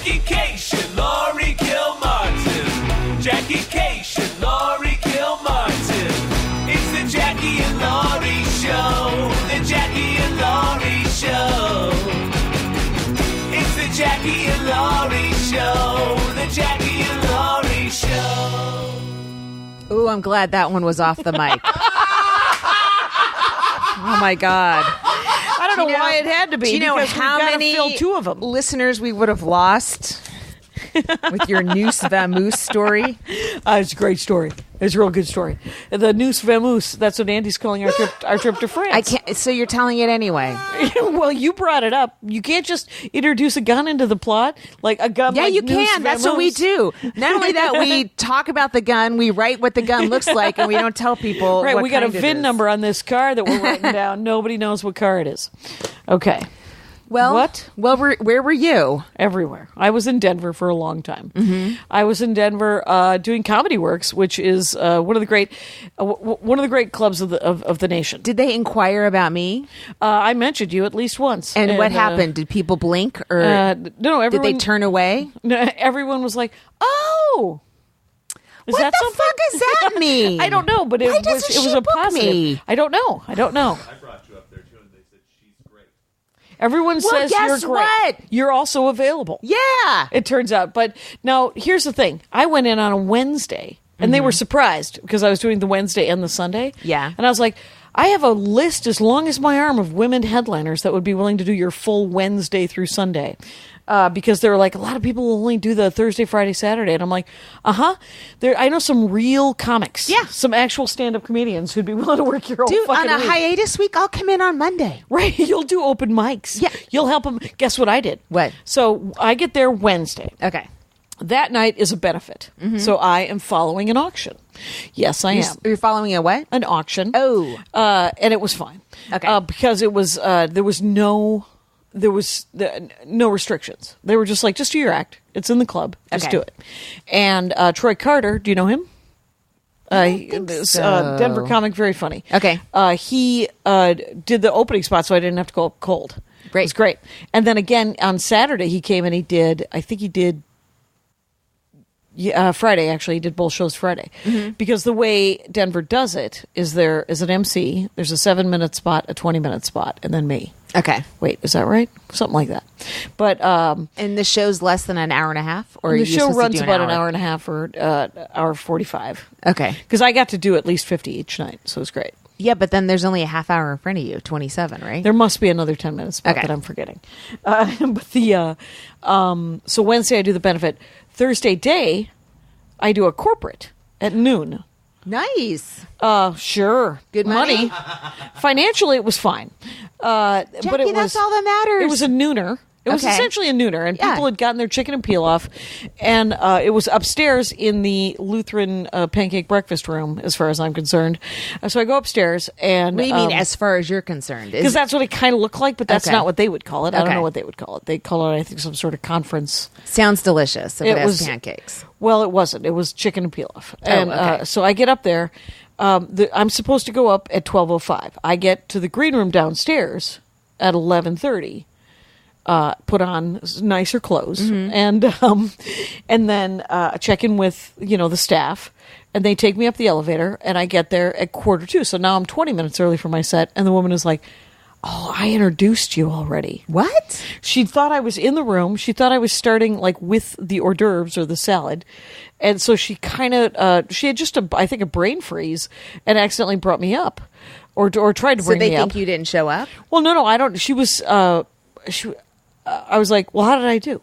Jackie Cation, Laurie Kilmartin. Jackie Cation, Laurie Kilmartin. It's the Jackie and Laurie Show. The Jackie and Laurie Show. It's the Jackie and Laurie Show. The Jackie and Laurie Show. Ooh, I'm glad that one was off the mic. Oh my God. I don't know why it had to be. Do you know because how we've gotta many fill 2 of them. listeners we would have lost with your Noose Vamoose story? It's a great story. It's a real good story. The Noose Vamoose, that's what Andy's calling our trip to France. I can't. So you're telling it anyway? Well, you brought it up. You can't just introduce a gun into the plot. Like a gun. Yeah, like you Noose can. That's what we Vamoose. do. Not only that, we talk about the gun, we write what the gun looks like, and we don't tell people. Right, what we got a kind it VIN is. number on this car that we're writing down. Nobody knows what car it is. Okay. Well, What? Well, where were you? Everywhere. I was in Denver for a long time. Mm-hmm. I was in Denver doing Comedy Works, which is one of the great clubs of the nation. Did they inquire about me? I mentioned you at least once. And what happened? Did people blink, or No, everyone. did they turn away? No, everyone was like, "Oh, is What that the something?" fuck does that mean? I don't know, but Why it doesn't was she a book positive. me? I don't know. I brought you up there too, and they said she's great. Everyone Well, says guess you're great. what? You're also available. Yeah. It turns out. But now here's the thing. I went in on a Wednesday and they were surprised because I was doing the Wednesday and the Sunday. Yeah. And I was like, I have a list as long as my arm of women headliners that would be willing to do your full Wednesday through Sunday. Because they were like, a lot of people will only do the Thursday, Friday, Saturday. And I'm like, I know some real comics. Yeah. Some actual stand-up comedians who'd be willing to work your whole Dude, fucking on a week. hiatus week, I'll come in on Monday. Right, you'll do open mics. Yeah. You'll help them. Guess what I did? What? So I get there Wednesday. Okay. That night is a benefit. So I am following an auction. Yes, I am. You're following a what? An auction. Oh. And it was fine. Okay. Because it was, there was no restrictions. They were just like, just do your act. It's in the club. Just Okay. do it. And Troy Carter, do you know him? so. Denver comic, very funny. Okay. He did the opening spot, so I didn't have to go up cold. Great. It was great. And then again on Saturday, he came and he did. I think he did. Friday actually, he did both shows Friday because the way Denver does it is there is an MC. There's a 7-minute spot, a 20-minute spot, and then me. Okay. Wait, is that right? Something like that. But And the show's less than an hour and a half? Or the you're show supposed to runs do about an hour and a half or hour 45. Okay. Because I got to do at least 50 each night, so it was great. Yeah, but then there's only a half hour in front of you, 27, right? There must be another 10-minute spot Okay. that I'm forgetting. But the so Wednesday I do the benefit. Thursday day I do a corporate at noon. Nice. Sure. Good money. Financially, it was fine. But Jackie, it was, that's all that matters. It was a nooner. It was Okay. essentially a nooner, and Yeah. people had gotten their chicken and peel off, and it was upstairs in the Lutheran pancake breakfast room, as far as I'm concerned. So I go upstairs, and What do you mean, as far as you're concerned? because that's what it kind of looked like, but that's Okay. not what they would call it. I don't Okay. know what they would call it. They call it, I think, some sort of conference. Sounds delicious if it, It has was- pancakes. Well, it wasn't. It was chicken and peel off. And okay. so I get up there. I'm supposed to go up at 12:05. I get to the green room downstairs at 11:30. Put on nicer clothes and then check in with the staff, and they take me up the elevator, and I get there at 1:45. So now I'm 20 minutes early for my set, and the woman is like, "Oh, I introduced you already." What? She thought I was in the room. She thought I was starting like with the hors d'oeuvres or the salad. And so she kind of, she had just I think a brain freeze and accidentally brought me up or tried to So bring they me think up. you didn't show up? Well, no, I don't. She was, I was like, well, how did I do?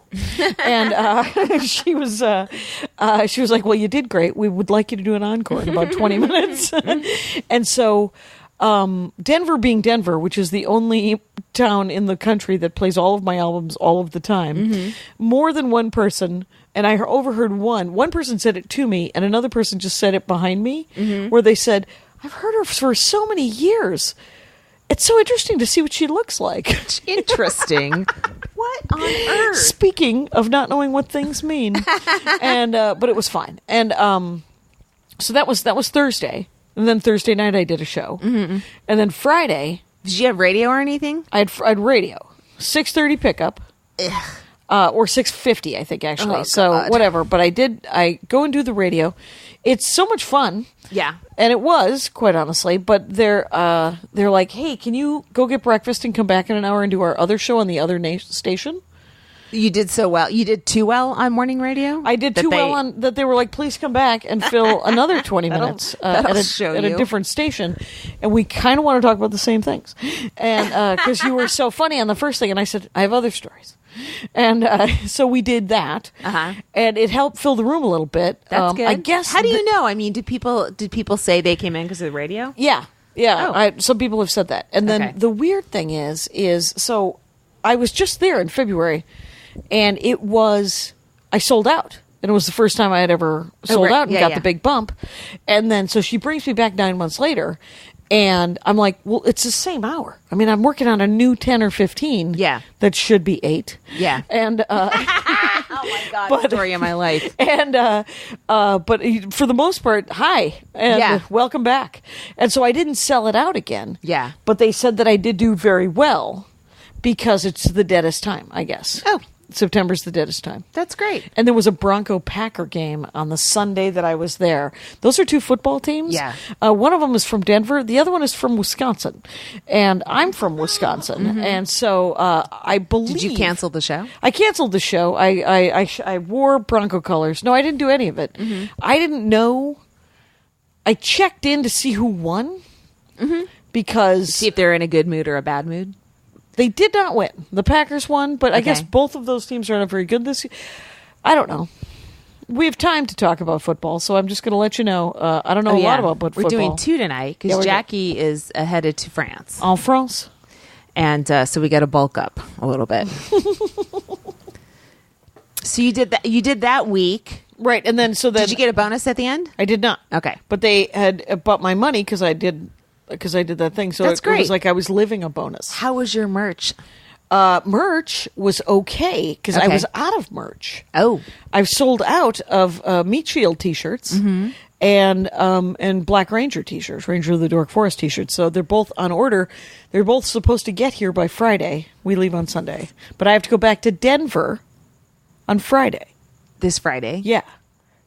And she was like, well, you did great. We would like you to do an encore in about 20 minutes. And so, Denver being Denver, which is the only town in the country that plays all of my albums all of the time, more than one person, and I overheard one person said it to me, and another person just said it behind me, where they said, I've heard her for so many years. It's so interesting to see what she looks like. Interesting. What on earth? Speaking of not knowing what things mean, and but it was fine. And so that was Thursday, and then Thursday night I did a show, and then Friday Did you have radio or anything? I had radio, 6:30 pickup. or 6:50, I think actually. Oh, so God. whatever. But I go and do the radio. It's so much fun. Yeah. And it was, quite honestly, but they're like, hey, can you go get breakfast and come back in an hour and do our other show on the other station? You did so well. You did too well on morning radio. I did too well on that. They were like, please come back and fill another 20 minutes that'll at show a you. different station. And we kind of want to talk about the same things. And because you were so funny on the first thing. And I said, I have other stories. And so we did that. Uh-huh. And it helped fill the room a little bit. That's good. I guess. How do you know? I mean, did people say they came in because of the radio? Yeah. Yeah. Oh. Some people have said that. And then Okay. the weird thing is so I was just there in February and I sold out. And it was the first time I had ever sold right. out and Yeah, got yeah. the big bump. And then so she brings me back 9 months later. And I'm like, well, it's the same hour. I mean, I'm working on a new 10 or 15. Yeah. That should be 8. Yeah. And, Oh my God, story of my life. and, but for the most part, hi. And Yeah. welcome back. And so I didn't sell it out again. Yeah. But they said that I did do very well because it's the deadest time, I guess. Oh. September's the deadest time. That's great. And there was a Bronco-Packer game on the Sunday that I was there. Those are 2 football teams. Yeah. One of them is from Denver. The other one is from Wisconsin. And I'm from Wisconsin. And so I believe... Did you cancel the show? I canceled the show. I wore Bronco colors. No, I didn't do any of it. I didn't know. I checked in to see who won. Because... See if they're in a good mood or a bad mood. They did not win. The Packers won, but I Okay. guess both of those teams are not very good this year. I don't know. We have time to talk about football, so I'm just going to let you know. I don't know a lot about football. We're doing 2 tonight Yeah, because we're Jackie is headed to France. En France. And so we got to bulk up a little bit. So you did that. You did that week. Right, and then Did you get a bonus at the end? I did not. Okay. But they had bought my money because I did that thing. So That's it great. was like I was living a bonus. How was your merch? Merch was okay because I Okay. was out of merch. Oh, I've sold out of Meat Shield T-shirts and Black Ranger T-shirts, Ranger of the Dork Forest T-shirts. So they're both on order. They're both supposed to get here by Friday. We leave on Sunday, but I have to go back to Denver on Friday. this Friday. Yeah,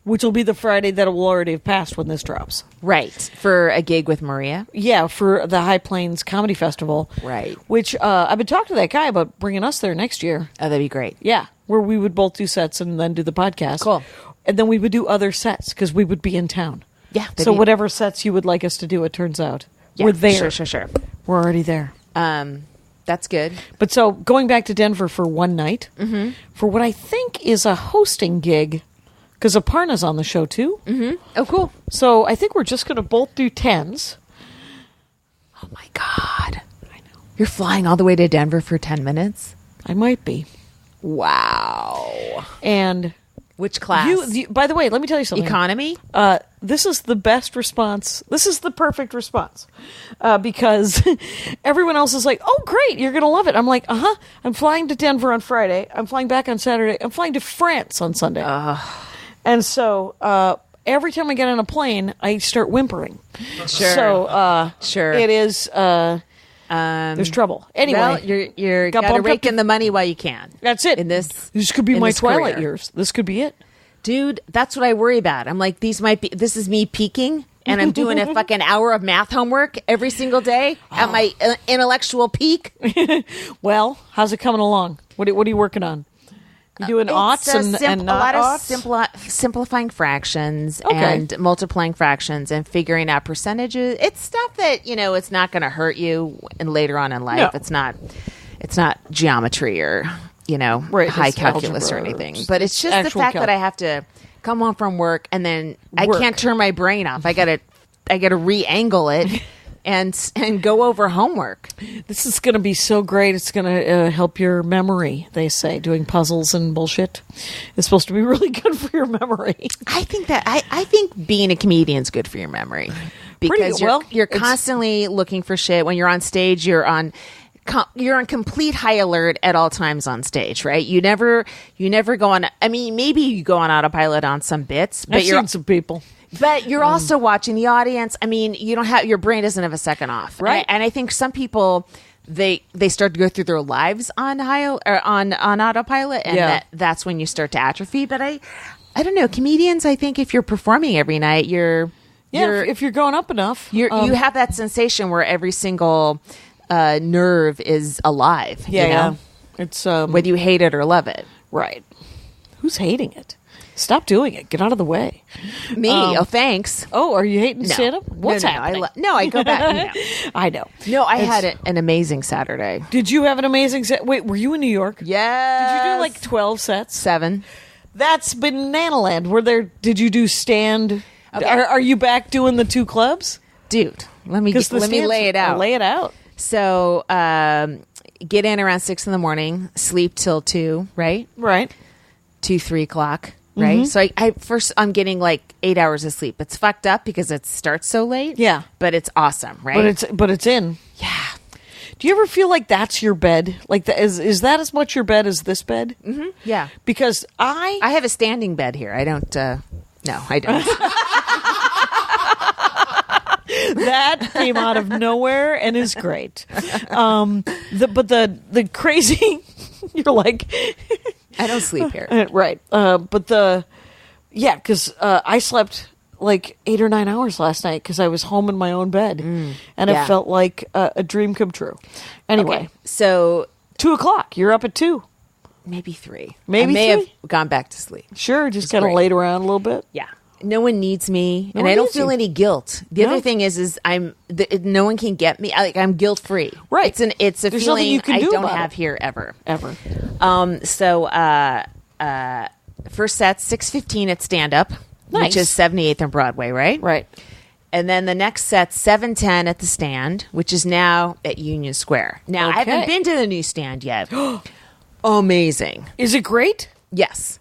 which will be the Friday that will already have passed when this drops. Right. For a gig with Maria. Yeah, for the High Plains Comedy Festival. Right. Which I've been talking to that guy about bringing us there next year. Oh, that'd be great. Yeah, where we would both do sets and then do the podcast. Cool. And then we would do other sets because we would be in town. Yeah. So whatever sets you would like us to do, it turns out. Yeah, We're there. Sure. We're already there. That's good. But so going back to Denver for one night for what I think is a hosting gig because Aparna's on the show too. Oh, cool. So I think we're just going to both do 10s. Oh my God. I know. You're flying all the way to Denver for 10 minutes? I might be. Wow. And Which class? by the way, let me tell you something. Economy? This is the best response. This is the perfect response because everyone else is like, oh, great, you're going to love it. I'm like, uh-huh. I'm flying to Denver on Friday. I'm flying back on Saturday. I'm flying to France on Sunday. And so every time I get on a plane, I start whimpering. Sure. So Sure. it is, there's trouble. Anyway. Well, you're got got to bumped up rake to- in the money while you can. That's it. In this could be in my this Twilight career. years. This could be it. Dude, that's what I worry about. I'm like, this is me peaking, and I'm doing a fucking hour of math homework every single day at my intellectual peak. Well, how's it coming along? What are you working on? You doing aughts and a not lot aughts? of simplifying fractions Okay. and multiplying fractions and figuring out percentages. It's stuff that it's not going to hurt you and later on in life. No. It's not geometry or Right, high it's calculus or algebra or anything. just But it's just the actual fact calc. that I have to come home from work and then I Work. can't turn my brain off. I gotta re-angle it. And go over homework. This is going to be so great. It's going to help your memory, they say. Doing puzzles and bullshit is supposed to be really good for your memory. I think being a comedian is good for your memory because you're it's- constantly looking for shit. When you're on stage, you're on complete high alert at all times on stage, right? You never go on. I mean, maybe you go on autopilot on some bits, but I've seen some people. But you're also watching the audience. I mean, your brain doesn't have a second off, Right. And I think some people they start to go through their lives on on autopilot, and that's when you start to atrophy. But I don't know, comedians. I think if you're performing every night, if you're going up enough, you have that sensation where every single nerve is alive. Yeah, you know? It's whether you hate it or love it. right. Who's hating it? Stop doing it. Get out of the way. Me? Thanks. Oh, are you hating No. stand-up? What's no, happening? I go back. I know. No, I had an amazing Saturday. Did you have an amazing set? Wait, were you in New York? Yeah. Did you do like 12 sets? 7? That's Banana Land. Did you do stand? Okay. Are you back doing the 2 clubs? Dude, let me lay it out. Lay it out. So, get in around 6 in the morning, sleep till 2, right? Right. 2, 3 o'clock, right? So I'm getting like 8 hours of sleep. It's fucked up because it starts so late. Yeah. But it's awesome, right? But it's in. Yeah. Do you ever feel like that's your bed? Like is that as much your bed as this bed? Mm-hmm. Yeah. Because I have a standing bed here. I don't. No, I don't. That came out of nowhere and is great. The crazy, you're like, I don't sleep here. right? Because I slept like 8 or 9 hours last night because I was home in my own bed, and it felt like a dream come true. Anyway, Okay, so 2 o'clock. You're up at 2. maybe 3. Maybe I may 3? have gone back to sleep. Sure, just kind of great. laid around a little bit. Yeah. No one needs me, and one I don't needs feel you. any guilt. The No. other thing is no one can get me. I'm guilt free. Right. It's a There's feeling nothing you can I do don't about have it. here ever. Ever. So first set 6:15 at Stand Up, Nice. which is 78th and Broadway, right? Right. And then the next set 7:10 at the Stand, which is now at Union Square. Now I haven't Okay. been to the new Stand yet. Amazing. Is it great? Yes.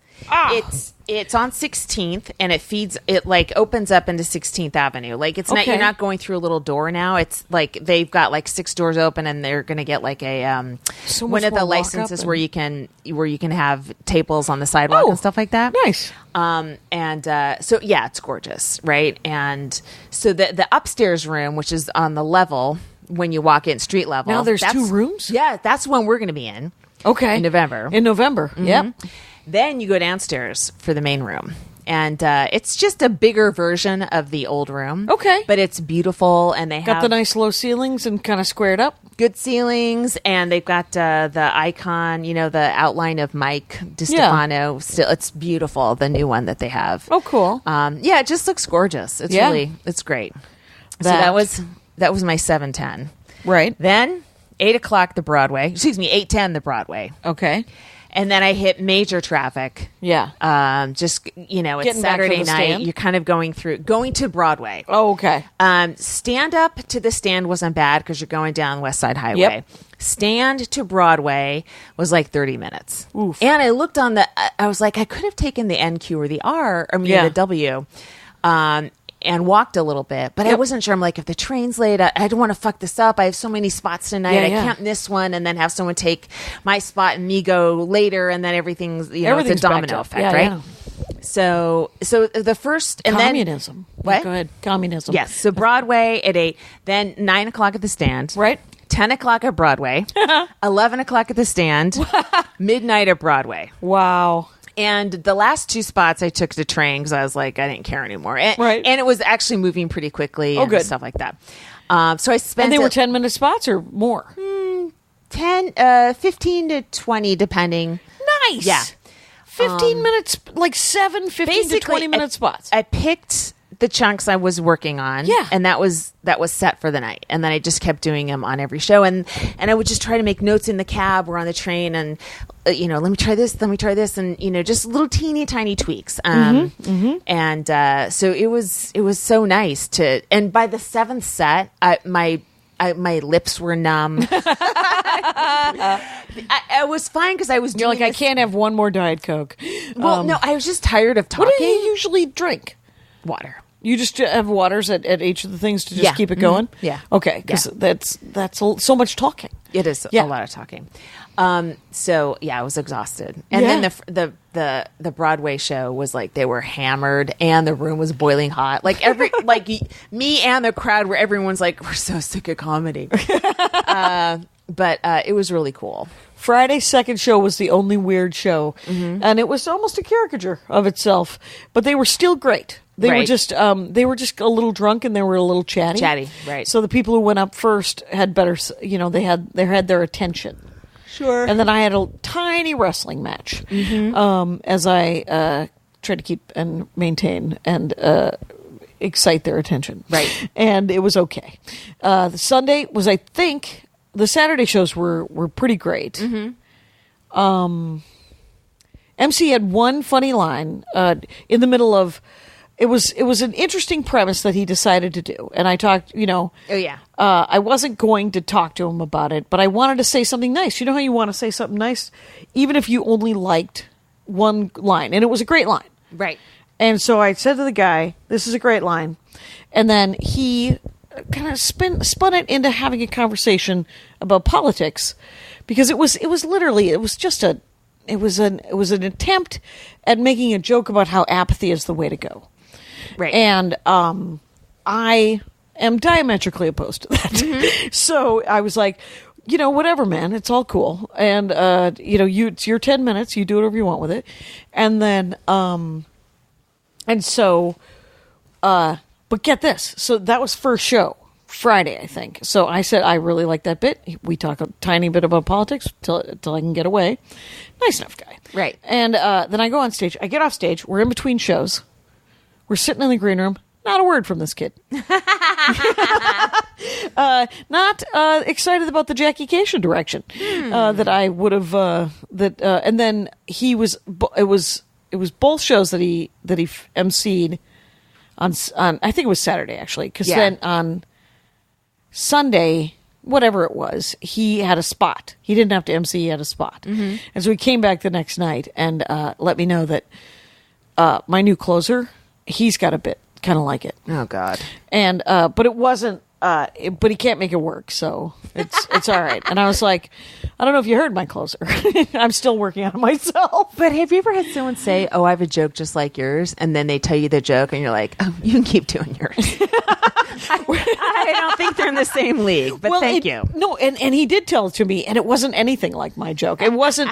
It's on 16th, and it like opens up into 16th Avenue. Like it's not, Okay. you're not going through a little door now. It's like they've got like 6 doors open, and they're going to get like a So one much of the more walk up licenses and- where you can have tables on the sidewalk and stuff like that. Nice. So yeah, it's gorgeous, right? And so the upstairs room, which is on the level when you walk in, street level. Now there's that's- 2 rooms? Yeah, that's when we're going to be in. Okay. In November. In November. Yep. Then you go downstairs for the main room. And it's just a bigger version of the old room. Okay. But it's beautiful, and they Got have the nice low ceilings and kind of squared up. good ceilings, and they've got the icon, the outline of Mike DiStefano. Still, it's beautiful, the new one that they have. Oh, cool. Yeah, it just looks gorgeous. It's it's great. So that was my 7:10. Right. Then 8 o'clock the Broadway. Excuse me, 8:10 the Broadway. Okay. And then I hit major traffic. Yeah. It's Getting back to Saturday the night. Stand? You're kind of going to Broadway. Oh, okay. Stand up to the Stand wasn't bad because you're going down West Side Highway. Yep. Stand to Broadway was like 30 minutes. Oof. And I looked on I was like, I could have taken the NQ or the R, Yeah. the W, and walked a little bit, but I Yep. wasn't sure. I'm like, if the train's late, I don't want to fuck this up. I have so many spots tonight. Yeah, I yeah. can't miss one and then have someone take my spot and me go later, and then everything's, it's a Everything's backed domino up. effect, Yeah, right? yeah. So the first, and Communism. What? Go ahead. Communism. yes, so Broadway at 8, then 9 o'clock at the Stand, Right. 10 o'clock at Broadway, 11 o'clock at the Stand, midnight at Broadway. Wow. And the last 2 spots I took to train because I was like, I didn't care anymore. And, Right. and it was actually moving pretty quickly and good. stuff like that. So I spent And they were 10-minute spots or more? 15 to 20, depending. Nice. Yeah. 15 minutes, like 15 to 20-minute spots. I picked the chunks I was working on. Yeah. And that was set for the night. And then I just kept doing them on every show. And I would just try to make notes in the cab or on the train and, let me try this. And, just little teeny tiny tweaks. And so it was so nice and by the 7th set, my lips were numb. I was fine because I was You're doing like, I this- can't have one more Diet Coke. Well, no, I was just tired of talking. What do you usually drink? Water. You just have waters at each of the things to just Yeah. keep it going? Yeah. Okay, because Yeah. that's so much talking. It is Yeah. a lot of talking. So yeah, I was exhausted. And Yeah. then the Broadway show was like they were hammered and the room was boiling hot. Like me and the crowd where everyone's like, we're so sick of comedy. But it was really cool. Friday's second show was the only weird show, and it was almost a caricature of itself. But they were still great. They were Right. just a little drunk and they were a little chatty. Chatty, right. So the people who went up first had better, they had their attention. Sure. And then I had a tiny wrestling match, as I tried to keep and maintain and excite their attention. Right. And it was okay. The Sunday was, I think, the Saturday shows were pretty great. MC had one funny line in the middle of. It was an interesting premise that he decided to do, and I talked. Oh yeah. I wasn't going to talk to him about it, but I wanted to say something nice. You know how you want to say something nice, even if you only liked one line, and it was a great line. Right. And so I said to the guy, "This is a great line," and then he kind of spun it into having a conversation about politics, because it was an attempt at making a joke about how apathy is the way to go. Right. And I am diametrically opposed to that. So I was like, whatever, man, it's all cool. And it's your 10 minutes, you do whatever you want with it. And then but get this. So that was first show, Friday, I think. So I said, I really like that bit. We talk a tiny bit about politics till I can get away. Nice enough guy. Right. And then I go on stage. I get off stage. We're in between shows. We're sitting in the green room. Not a word from this kid. Not excited about the Jackie Cation direction that I would have. And then he was. It was both shows that he emceed on. I think it was Saturday actually, because then on Sunday, whatever it was, he had a spot. He didn't have to MC. He had a spot, and so he came back the next night and let me know that my new closer. He's got a bit kind of like it. Oh God. And but it wasn't. But he can't make it work, so it's all right. And I was like, I don't know if you heard my closer. I'm still working on it myself. But have you ever had someone say, "Oh, I have a joke just like yours," and then they tell you the joke, and you're like, "Oh, you can keep doing yours." I don't think they're in the same league, but thank you. No, and he did tell it to me, and it wasn't anything like my joke. It wasn't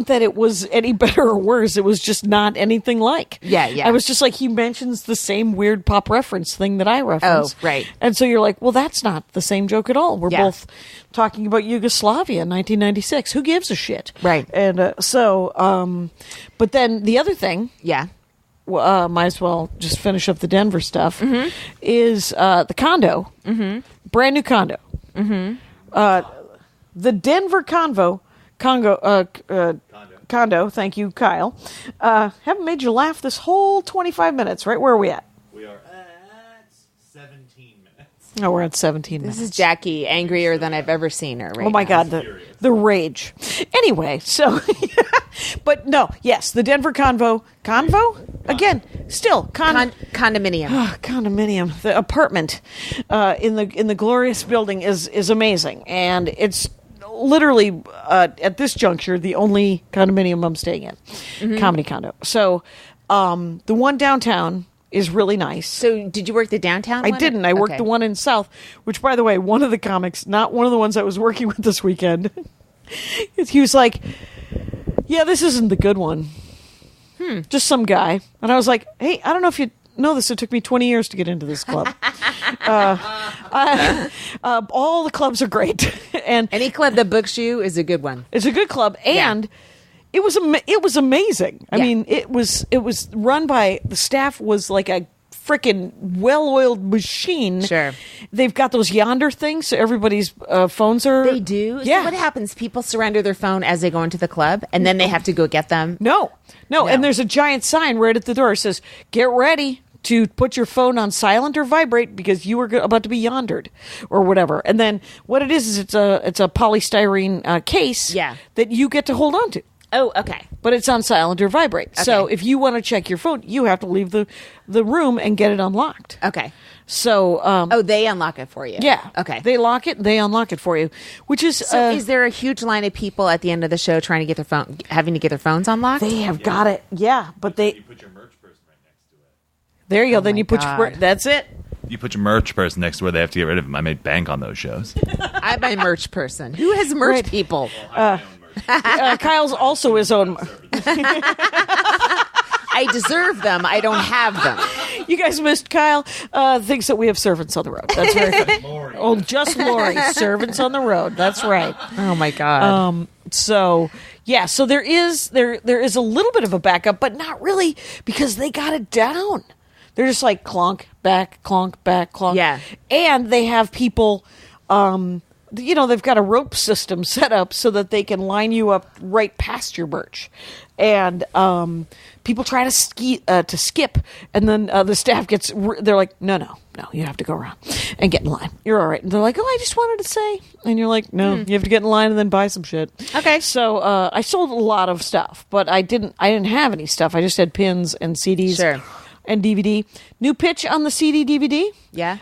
that it was any better or worse. It was just not anything like. Yeah. I was just like, he mentions the same weird pop reference thing that I reference. Oh, right. And so you're like, well, that's not the same joke at all. We're both talking about Yugoslavia in 1996. Who gives a shit? Right. And but then the other thing. Yeah. Might as well just finish up the Denver stuff, is the condo, brand new condo. The Denver condo, thank you, Kyle. Haven't made you laugh this whole 25 minutes, right? Where are we at? We are at 17 minutes. Oh, we're at 17 minutes. This is Jackie, angrier than I've ever seen her. Right Oh my now. God, the rage. Anyway, so, but no, yes, the Denver convo again, still Condominium. condominium, the apartment in the glorious building is amazing, and it's literally at this juncture the only condominium I'm staying in, comedy condo. So the one downtown is really nice. So did you work the downtown I one? didn't. I worked Okay. the one in South, which, by the way, one of the comics, not one of the ones I was working with this weekend, he was like, yeah, this isn't the good one. Just some guy. And I was like, hey, I don't know if you know this. It took me 20 years to get into this club. All the clubs are great. And Any club that books you is a good one. it's a good club, and it was amazing. I Yeah. mean, it was run by the staff was like a freaking well-oiled machine. Sure. They've got those yonder things, so everybody's phones are. They do? Yeah. So what happens? People surrender their phone as they go into the club, and then they have to go get them? No. And there's a giant sign right at the door. It says, "Get ready to put your phone on silent or vibrate because you are about to be yondered," or whatever. And then what it is it's a polystyrene case Yeah. that you get to hold on to. Oh, okay. But it's on silent or vibrate. So Okay. if you want to check your phone, you have to leave the room and get it unlocked. Okay. So, They unlock it for you. yeah. Okay. They lock it, they unlock it for you, which is... So is there a huge line of people at the end of the show trying to get having to get their phones unlocked? they have got it. Yeah, but they... You put your merch person right next to it. There you go. Then my you put God. your... That's it. You put your merch person next to where they have to get rid of him. I made bank on those shows. I'm my merch person. Who has merch Right. people? Kyle's also his own... I deserve them. I don't have them. You guys missed Kyle. Thinks that we have servants on the road. That's very funny. Oh, just Lori. Servants on the road. That's right. Oh my God. So yeah, so there is a little bit of a backup, but not really because they got it down. They're just like clonk, back, clonk. Yeah. And they have people, they've got a rope system set up so that they can line you up right past your merch. And people try to skip, and then the staff they're like, no, you have to go around and get in line. You're all right. And they're like, oh, I just wanted to say. And you're like, no, you have to get in line and then buy some shit. Okay. So I sold a lot of stuff, but I didn't have any stuff. I just had pins and CDs. Sure. And DVD. New pitch on the CD DVD. Yeah.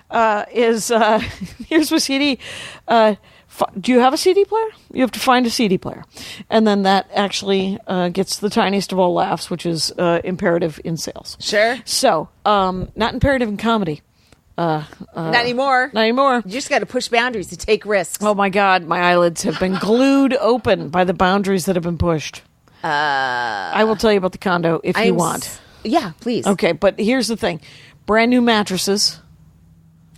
Is here's my CD. Do you have a CD player? You have to find a CD player, and then that actually gets the tiniest of all laughs, which is imperative in sales. Sure. So, not imperative in comedy. Not anymore. Not anymore. You just got to push boundaries to take risks. Oh my God, my eyelids have been glued open by the boundaries that have been pushed. I will tell you about the condo if you want. Yeah, please. Okay, but here's the thing: brand new mattresses.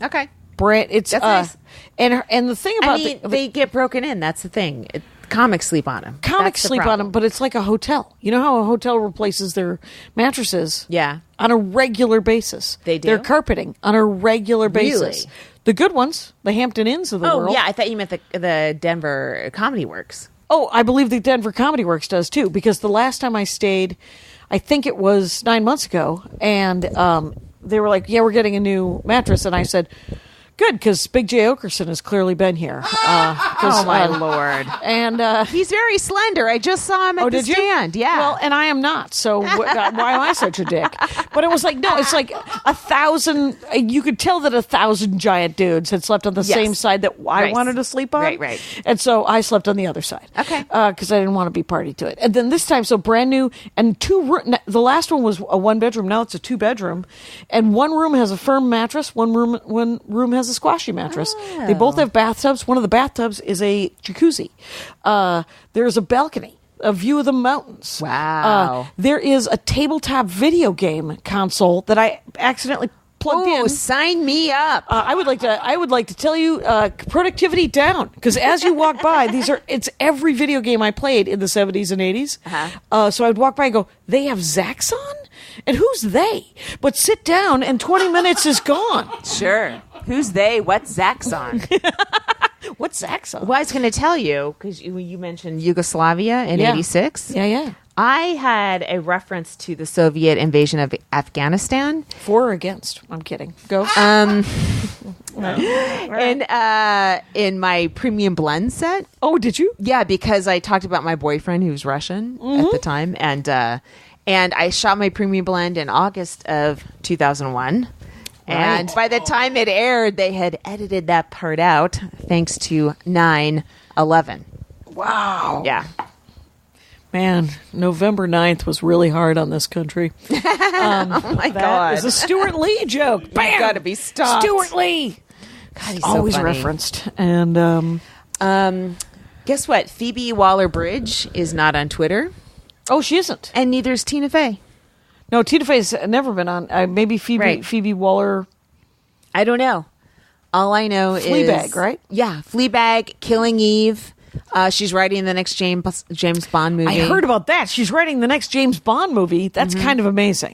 Okay. It's That's nice. And the thing about they get broken in. That's the thing. Comics sleep on them. comics sleep on them, but it's like a hotel. You know how a hotel replaces their mattresses? Yeah. On a regular basis. They do? Their carpeting on a regular basis. Really? The good ones, the Hampton Inns of the world. Oh, yeah. I thought you meant the Denver Comedy Works. Oh, I believe the Denver Comedy Works does too, because the last time I stayed, I think it was 9 months ago, and they were like, yeah, we're getting a new mattress. And I said, good, because Big J. Okerson has clearly been here. Oh, my Lord. And He's very slender. I just saw him at the did you? stand. Yeah. Well, and I am not, so why am I such a dick? But it was like, no, it's like 1,000. You could tell that 1,000 giant dudes had slept on the same side that I Right. wanted to sleep on. Right. And so I slept on the other side. Okay. Because I didn't want to be party to it. And then this time, so brand new, and the last one was a 1-bedroom. Now it's a 2-bedroom. And one room has a firm mattress. One room has a squashy mattress. Oh. They both have bathtubs. One of the bathtubs is a jacuzzi. There's a balcony, a view of the mountains. Wow. There is a tabletop video game console that I accidentally plugged in. Sign me up. I would like to tell you productivity down, because as you walk by, it's every video game I played in the 70s and 80s. Uh-huh. So I'd walk by and go, they have Zaxxon? And who's they? But sit down and 20 minutes is gone. Sure. Who's they? What's Zaxxon? What's Zaxxon? Well, I was going to tell you, because you mentioned Yugoslavia in 86. Yeah. I had a reference to the Soviet invasion of Afghanistan. For or against? I'm kidding. Go. In my premium blend set. Oh, did you? Yeah, because I talked about my boyfriend who's Russian at the time, and I shot my premium blend in August of 2001. And by the time it aired, they had edited that part out, thanks to 9/11. Wow. Yeah. Man, November 9th was really hard on this country. Oh my That God. is a Stuart Lee joke. Bam! Gotta be stopped. Stuart Lee. God, he's Always so funny. referenced. And Guess what? Phoebe Waller-Bridge is not on Twitter, oh, she isn't. and neither is Tina Fey. No, Tina Fey's never been on. Maybe Phoebe Right. Phoebe Waller. I don't know. All I know is Fleabag, right? Yeah, Fleabag, Killing Eve. She's writing the next James Bond movie. I heard about that. She's writing the next James Bond movie. That's kind of amazing.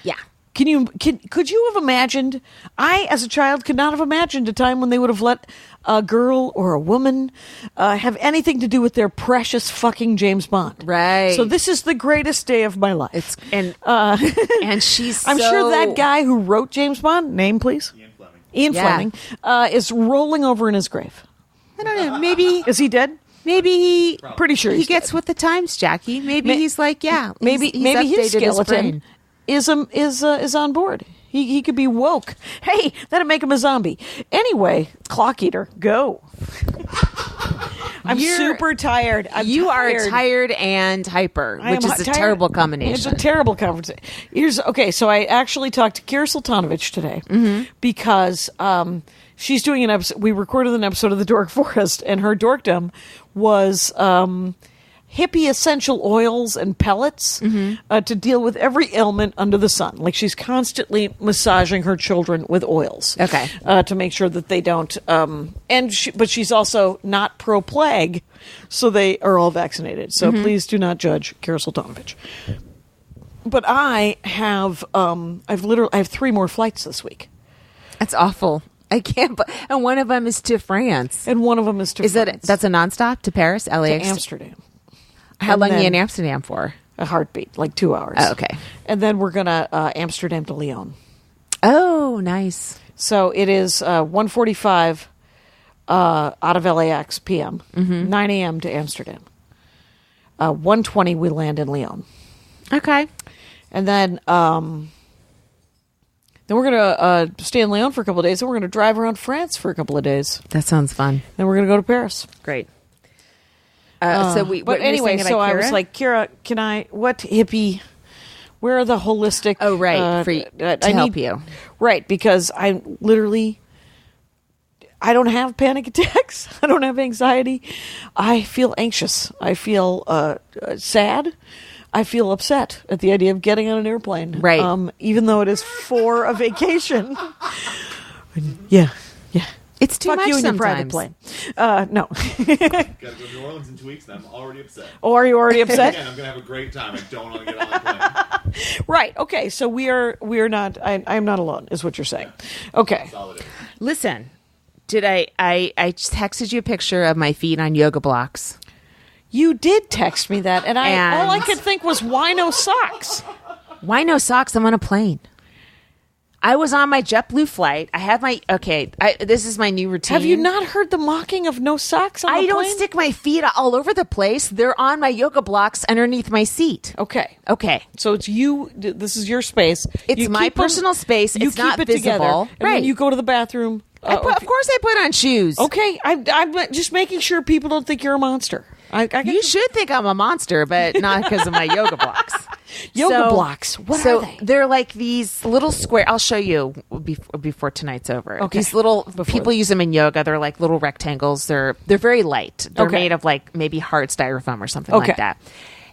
Yeah. Could you have imagined? I, as a child, could not have imagined a time when they would have let a girl or a woman have anything to do with their precious fucking James Bond. Right. So this is the greatest day of my life. And she's I'm sure that guy who wrote James Bond, name please? Ian Yeah. Fleming, is rolling over in his grave. I don't know. Maybe Is he dead? Maybe he Pretty sure he he's gets with the times, Jackie. Maybe he's like, yeah. Maybe he's maybe his updated skeleton brain. is on board. He could be woke. Hey, that'd make him a zombie. Anyway, clock eater, go. I'm super tired. You are tired and hyper, which is a terrible combination. It's a terrible conversation. Okay, so I actually talked to Kira Sultanovich today because she's doing an episode. We recorded an episode of The Dork Forest, and her dorkdom was hippie essential oils and pellets to deal with every ailment under the sun. Like she's constantly massaging her children with oils, to make sure that they don't. But she's also not pro plague, so they are all vaccinated. So please do not judge Kira Sultanovich. But I have I have 3 more flights this week. That's awful. I can't. And one of them is to France. And one of them is to France. That's a nonstop to Paris, LAX, to Amsterdam. How long are you in Amsterdam for? A heartbeat, like 2 hours. Oh, okay. And then we're going to Amsterdam to Lyon. Oh, nice. So it is 1:45 out of LAX p.m., 9 a.m. to Amsterdam. 1:20 we land in Lyon. Okay. And then we're going to stay in Lyon for a couple of days, and we're going to drive around France for a couple of days. That sounds fun. Then we're going to go to Paris. Great. But anyway, so I was like, Kira, what hippie, where are the holistic... Oh, right, to help you. Right, because I don't have panic attacks. I don't have anxiety. I feel anxious. I feel sad. I feel upset at the idea of getting on an airplane. Right. Even though it is for a vacation. Yeah. It's too Fuck much you and your sometimes. private plane. No. Gotta go to New Orleans in 2 weeks, and I'm already upset. Oh, are you already upset? Again, I'm gonna have a great time. I don't want to get on the plane. Right. Okay. So we are not. I am not alone. Is what you're saying. Okay. That's all it is. Listen, did I texted you a picture of my feet on yoga blocks? You did text me that, and all I could think was, why no socks? Why no socks? I'm on a plane. I was on my JetBlue flight. I have my this is my new routine. Have you not heard the mocking of no socks on the plane? I don't stick my feet all over the place. They're on my yoga blocks underneath my seat. Okay. So it's you. This is your space. It's you my keep them- personal space. You It's keep not it visible. together, and Right. when you go to the bathroom. Of course, I put on shoes. Okay. I'm just making sure people don't think you're a monster. You should think I'm a monster, but not because of my yoga blocks. Yoga blocks. What are they? They're like these little square. I'll show you before tonight's over. Okay. These little people use them in yoga. They're like little rectangles. They're very light. They're Okay. made of like maybe hard styrofoam or something Okay. like that.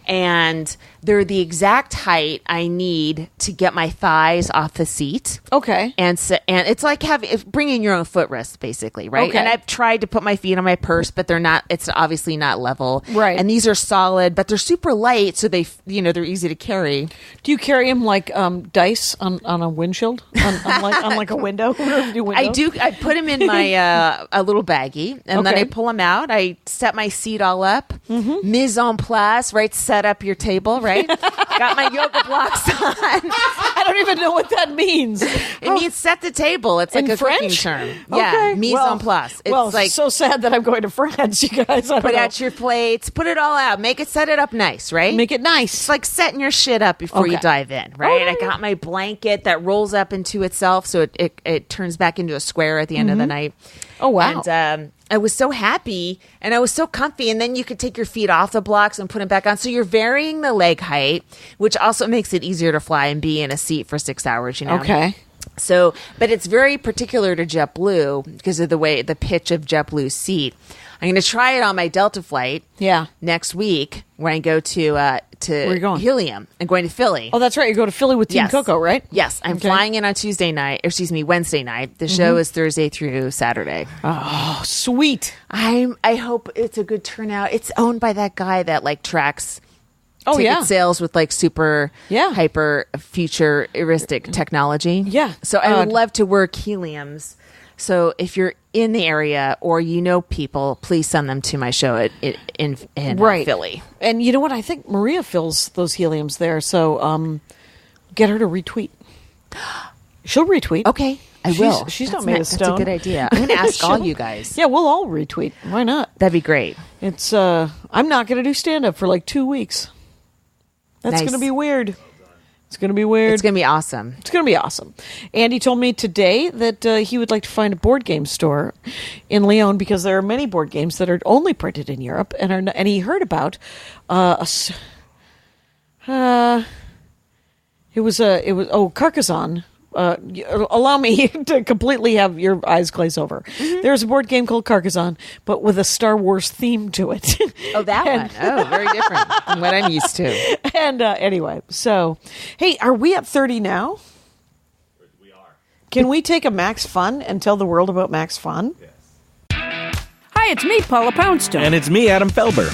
And they're the exact height I need to get my thighs off the seat. Okay. And it's like bringing your own footrest, basically, right? Okay. And I've tried to put my feet on my purse, but they're not. It's obviously not level, Right. And these are solid, but they're super light, so they're easy to carry. Do you carry them like dice on a windshield, on like a window? I do. I put them in my a little baggie, and then Okay. I pull them out. I set my seat all up, mise en place, right? Set up your table, right? Got my yoga blocks on. I don't even know what that means. It means set the table. It's like In a cooking French? term. Okay. Yeah, mise en place. It's like so sad that I'm going to France, you guys. I don't put know. out your plates, put it all out, set it up nice, right? Make it nice. It's like setting your shit up before you Okay. dive in, right? Oh, I got my blanket that rolls up into itself, so it turns back into a square at the end of the night. Oh, wow. And I was so happy, and I was so comfy, and then you could take your feet off the blocks and put them back on. So you're varying the leg height, which also makes it easier to fly and be in a seat for 6 hours, you know? Okay. So, but it's very particular to JetBlue because of the pitch of JetBlue's seat. I'm going to try it on my Delta flight. Yeah. Next week when I go to Where are you going? Helium. I'm going to Philly. Oh, that's right. You go to Philly with Team Yes. Coco, right? Yes, I'm Okay. flying in on Wednesday night. The show is Thursday through Saturday. Oh, sweet. I hope it's a good turnout. It's owned by that guy that like tracks Oh, ticket yeah. sales with like super hyper futuristic technology. Yeah. So I would love to work Heliums. So if you're in the area or you know people, please send them to my show in Philly. And you know what? I think Maria fills those heliums there. So get her to retweet. She'll retweet. Okay. I will. She's That's not made of That's stone. a good idea. I'm going to ask all you guys. Yeah, we'll all retweet. Why not? That'd be great. It's I'm not going to do stand-up for like 2 weeks. That's Nice. going to be weird. It's going to be weird. It's going to be awesome. It's going to be awesome. Andy told me today that he would like to find a board game store in Lyon because there are many board games that are only printed in Europe, and he heard about Carcassonne. Allow me to completely have your eyes glaze over. Mm-hmm. There's a board game called Carcassonne, but with a Star Wars theme to it. Oh, that one. Oh, very different from what I'm used to. And anyway, so, hey, are we at 30 now? We are. Can we take a Max Fun and tell the world about Max Fun? Yes. Hi, it's me, Paula Poundstone. And it's me, Adam Felber.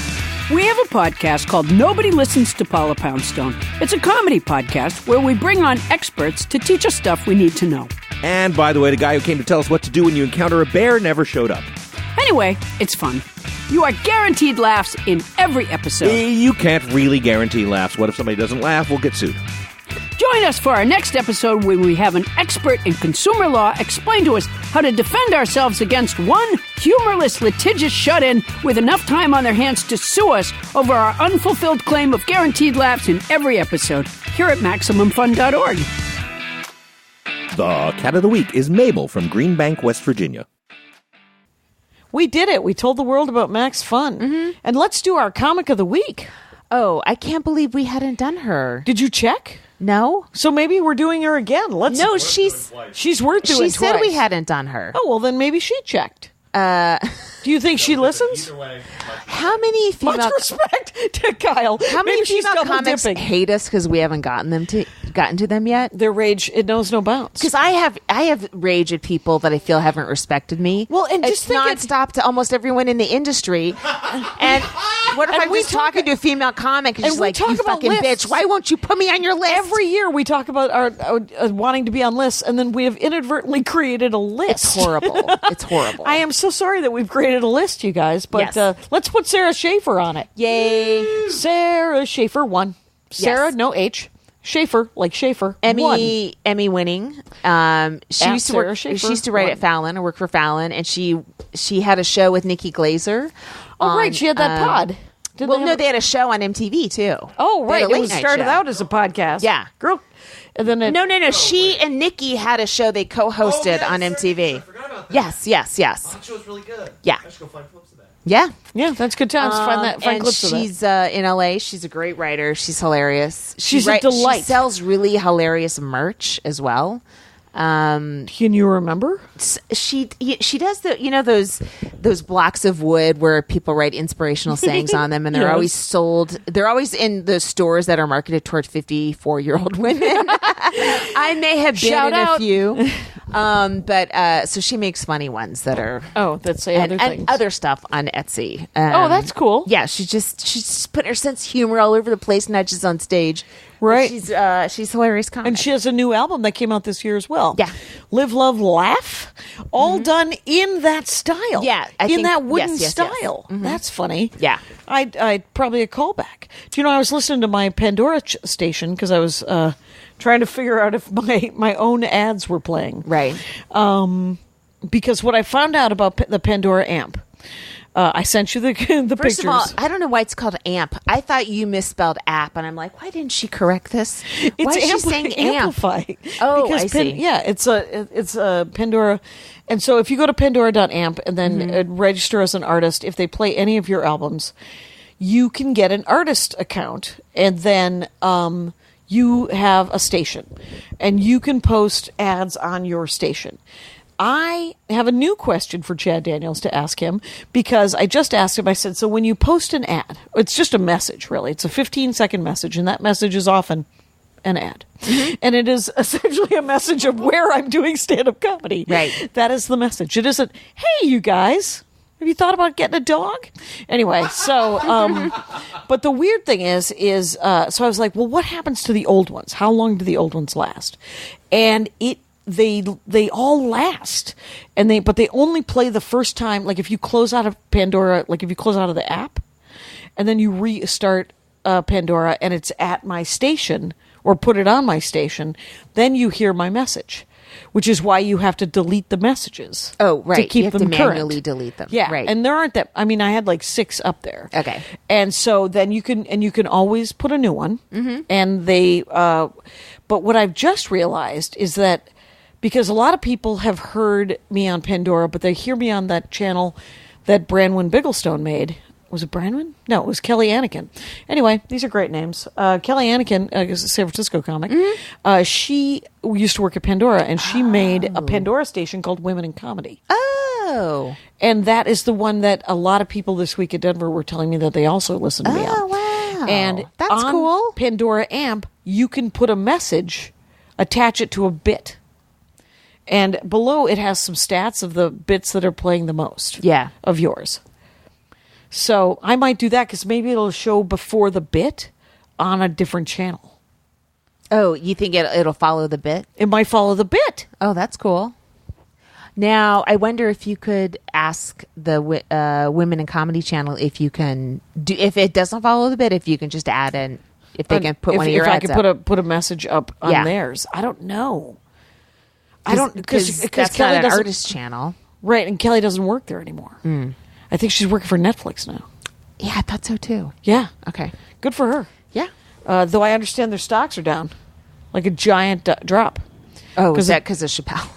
We have a podcast called Nobody Listens to Paula Poundstone. It's a comedy podcast where we bring on experts to teach us stuff we need to know. And by the way, the guy who came to tell us what to do when you encounter a bear never showed up. Anyway, it's fun. You are guaranteed laughs in every episode. You can't really guarantee laughs. What if somebody doesn't laugh? We'll get sued. Join us for our next episode where we have an expert in consumer law explain to us how to defend ourselves against one humorless litigious shut-in with enough time on their hands to sue us over our unfulfilled claim of guaranteed laughs in every episode here at MaximumFun.org. The cat of the week is Mabel from Greenbank, West Virginia. We did it. We told the world about Max Fun. Mm-hmm. And let's do our comic of the week. Oh, I can't believe we hadn't done her. Did you check? No? So maybe we're doing her again. No, she's worth doing She said twice. we hadn't done her. Oh, well, then maybe she checked. Do you think she listens? Either way, How many female... Much respect to Kyle. How many Maybe she's female double comics dipping. hate us because we haven't gotten to them yet? Their rage, it knows no bounds. Because I have rage at people that I feel haven't respected me. Well, and just it's think nonstop to almost everyone in the industry. And what if And I'm we just talking to a female comic and and she's we like, talk "You about fucking lists. bitch! Why won't you put me on your list?" Every year we talk about our wanting to be on lists, and then we have inadvertently created a list. It's horrible. It's horrible. I am so sorry that we've created a list, you guys, but Yes. let's put Sara Schaefer on it. Yay! Sarah Schaefer won. Sarah, Yes. no H. Schaefer, like Schaefer. won. Emmy winning. She At used to Sara work. Schaefer She used to write won. at Fallon. I work for Fallon, and she had a show with Nikki Glazer. Oh, right. She had that pod. Didn't Well, have no, a- they had a show on MTV too. Oh, They had right. a It late was night started show. out as a podcast. Yeah. Girl. And then it, No. She and Nikki had a show they co-hosted on MTV. I forgot about that. Yes. That show was really good. Yeah. I should go find clips of that. Yeah. Yeah, that's good times. Find And clips of that. she's in LA. She's a great writer. She's hilarious. She's a delight. She sells really hilarious merch as well. Can you remember? She does those blocks of wood where people write inspirational sayings on them, and they're Yes. always sold. They're always in the stores that are marketed toward 54-year-old women. I may have been Shout in out. a few, but so she makes funny ones that are That's the other and things. other stuff on Etsy. That's cool. Yeah, she's just putting her sense of humor all over the place, not just on stage. Right. She's hilarious comic. And she has a new album that came out this year as well. Yeah. Live, Love, Laugh. All done in that style. Yeah, I in think- that wooden yes, yes. style. That's funny. Yeah. I probably a callback. Do you know, I was listening to my Pandora station because I was trying to figure out if my own ads were playing. right. Because what I found out about the Pandora amp, I sent you the First pictures. of all, I don't know why it's called amp. I thought you misspelled app, and I'm like, why didn't she correct this? Why is she saying amp? amplify. Oh, because I see. Yeah, it's a Pandora, and so if you go to Pandora.amp and then register as an artist, if they play any of your albums, you can get an artist account, and then you have a station, and you can post ads on your station. I have a new question for Chad Daniels to ask him, because I just asked him, I said, so when you post an ad, it's just a message, really. It's a 15-second message, and that message is often an ad. And it is essentially a message of where I'm doing stand-up comedy. Right. That is the message. It isn't, hey, you guys, have you thought about getting a dog? Anyway, so, but the weird thing is, so I was like, well, what happens to the old ones? How long do the old ones last? And they all last, but they only play the first time. Like if you close out of Pandora, like if you close out of the app, and then you restart Pandora, and it's at my station or put it on my station, then you hear my message. which is why you have to delete the messages. Oh, right. To keep you have them to current. manually delete them. Yeah, right. and there aren't that. I mean, I had like 6 up there. Okay. And so then you can always put a new one. Mm-hmm. And they, but what I've just realized is that because a lot of people have heard me on Pandora, but they hear me on that channel that Branwen Bigglestone made. Was it Branwen? No, it was Kelly Anakin. Anyway, these are great names. Kelly Anakin is a San Francisco comic. Mm-hmm. She used to work at Pandora, and she made a Pandora station called Women in Comedy. Oh. And that is the one that a lot of people this week at Denver were telling me that they also listen to me on. Oh, wow. And that's on cool. Pandora Amp, you can put a message, attach it to a bit. And below it has some stats of the bits that are playing the most of yours. So I might do that because maybe it'll show before the bit on a different channel. Oh, you think it'll follow the bit? It might follow the bit. Oh, that's cool. Now, I wonder if you could ask the Women in Comedy channel if you can do, if it doesn't follow the bit, if you can just add in, if they can put one of your ads if I could put a message up on theirs. I don't know. I don't because that's Kelly not an doesn't, artist channel, right? And Kelly doesn't work there anymore. I think she's working for Netflix now. Yeah, I thought so too. Yeah. Okay. Good for her. Yeah. Though I understand their stocks are down, like a giant drop. Oh, is that because of Chappelle?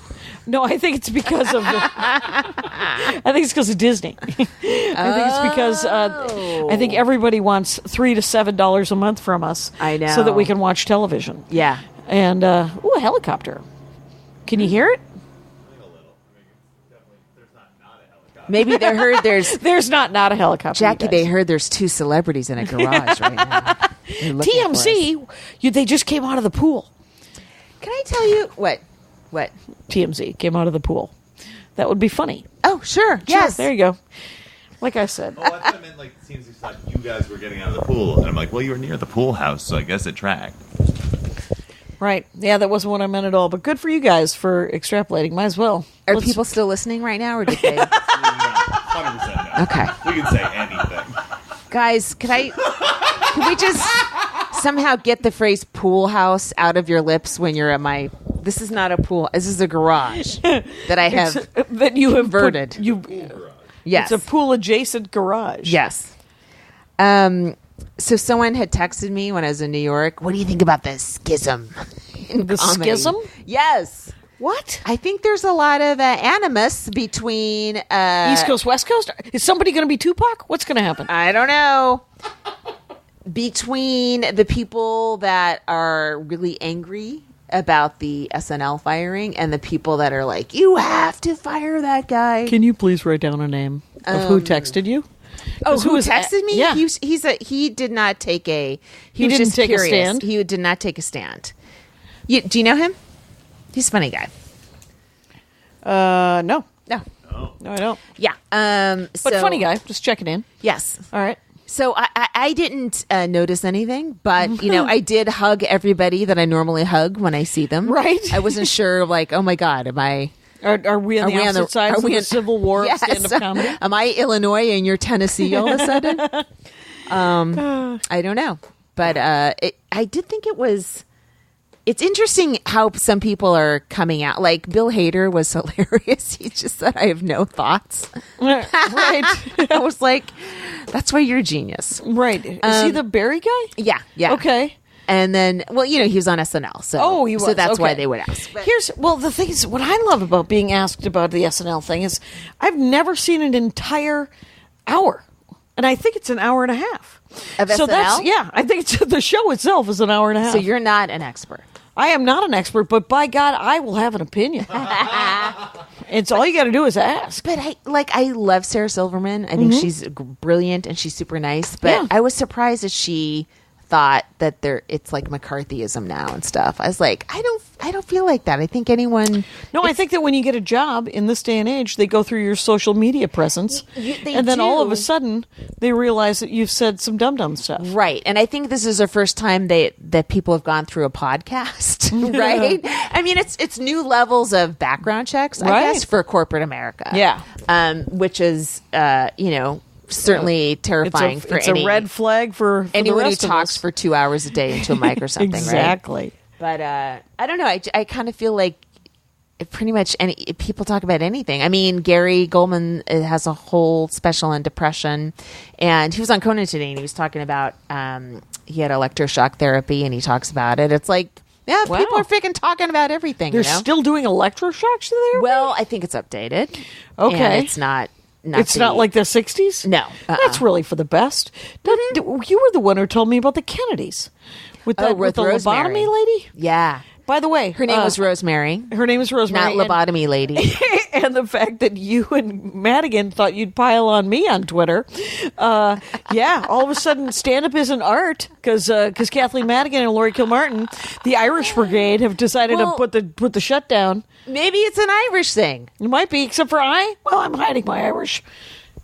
No, I think it's because of. I think it's because of Disney. I think it's because I think everybody wants $3 to $7 a month from us. I know, so that we can watch television. Yeah. And a helicopter. Can you hear it? Maybe they heard there's not a helicopter. Jackie, they heard there's 2 celebrities in a garage right now. TMZ, they just came out of the pool. Can I tell you what? TMZ came out of the pool. That would be funny. Oh, sure. Yes. There you go. Like I said. Oh, I thought it meant like TMZ thought you guys were getting out of the pool. And I'm like, well, you were near the pool house, so I guess it tracked. Right. Yeah, that wasn't what I meant at all. But good for you guys for extrapolating. Might as well. Are people still listening right now, or did they? 100% no. Okay. We can say anything. Guys, can we just somehow get the phrase pool house out of your lips when you're at my... This is not a pool. This is a garage that I have that you have converted. Yes. It's a pool-adjacent garage. Yes. So someone had texted me when I was in New York, what do you think about the schism? The schism? Yes. What? I think there's a lot of animus between... East Coast, West Coast? Is somebody going to be Tupac? What's going to happen? I don't know. Between the people that are really angry about the SNL firing and the people that are like, you have to fire that guy. Can you please write down a name of who texted you? Oh, who texted me? Yeah. He did not take a... He was didn't just take a curious. stand? He did not take a stand. Do you know him? He's a funny guy. No. No. No, I don't. Yeah. But funny guy. Just checking in. Yes. All right. So I didn't notice anything, but, I did hug everybody that I normally hug when I see them. Right. I wasn't sure, like, oh, my God, am I... Are we on the opposite sides of the Civil War yes, stand-up comedy? Am I Illinois and you're Tennessee all of a sudden? I don't know. But I did think it was... It's interesting how some people are coming out. Like, Bill Hader was hilarious. He just said, I have no thoughts. Right. I was like, that's why you're a genius. Right. Is he the Barry guy? Yeah. Okay. And then, well, he was on SNL. So, he was. So that's okay. why they would ask. But the thing is, what I love about being asked about the SNL thing is I've never seen an entire hour. And I think it's an hour and a half. Of so SNL? I think the show itself is an hour and a half. So you're not an expert. I am not an expert, but by God, I will have an opinion. It's all you got to do is ask. But I love Sarah Silverman. I think she's brilliant and she's super nice. But Yeah. I was surprised that she thought that it's like McCarthyism now and stuff. I was like, I don't feel like that. I think anyone... No, I think that when you get a job in this day and age, they go through your social media presence. They and then all of do. a sudden, they realize that you've said some dum-dum stuff. Right. And I think this is the first time that people have gone through a podcast, right? I mean, it's new levels of background checks, I Right. guess, for corporate America. Yeah. Which is, certainly terrifying for it's a red flag for anyone the who rest of talks us. for 2 hours a day into a mic or something, right? Exactly. But I don't know. I kind of feel like pretty much any people talk about anything. I mean, Gary Goldman has a whole special on depression, and he was on Conan today, and he was talking about he had electroshock therapy, and he talks about it. It's like, yeah, Wow. people are freaking talking about everything. They're you know? still doing electroshocks there? Well, I think it's updated. Okay. And it's not. It's not like the 60s? No. That's really for the best. You were the one who told me about the Kennedys. With the Rosemary. lobotomy lady? Yeah. By the way, Her name was Rosemary. Her name is Rosemary. Not lobotomy lady. And the fact that you and Madigan thought you'd pile on me on Twitter. Yeah, all of a sudden, stand-up isn't art because Kathleen Madigan and Laurie Kilmartin, the Irish Brigade, have decided Well- to put the shutdown. Maybe it's an Irish thing. It might be, except for I'm hiding my Irish.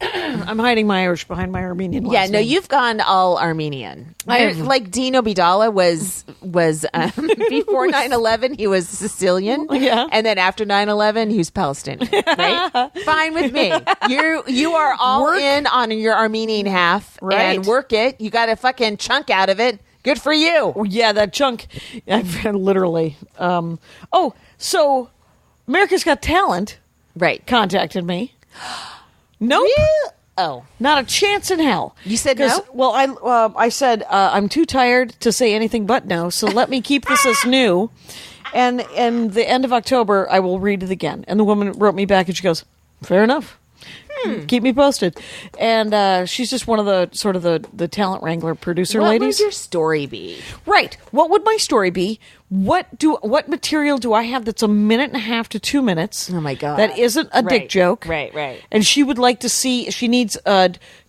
I'm hiding my Irish behind my Armenian last Yeah, no, name. you've gone all Armenian. I have- Like Dino Bidala was before 9/11, he was Sicilian. Yeah. And then after 9/11, he was Palestinian. Right? Fine with me. You are all in on your Armenian half Right. and work it. You got a fucking chunk out of it. Good for you. Oh, yeah, that chunk. I've literally. So America's Got Talent Right. contacted me. Nope. Oh. Not a chance in hell. You said 'Cause- no? Well, I said I'm too tired to say anything but no. So let me keep this as new. And the end of October, I will read it again. And the woman wrote me back, and she goes, "Fair enough. Keep me posted." And she's just one of the sort of the talent wrangler producer What ladies. would your story be? Right. What would my story be? What material do I have that's a minute and a half to 2 minutes? Oh, my God. That isn't a dick Right. joke. Right. And she would like to see. She needs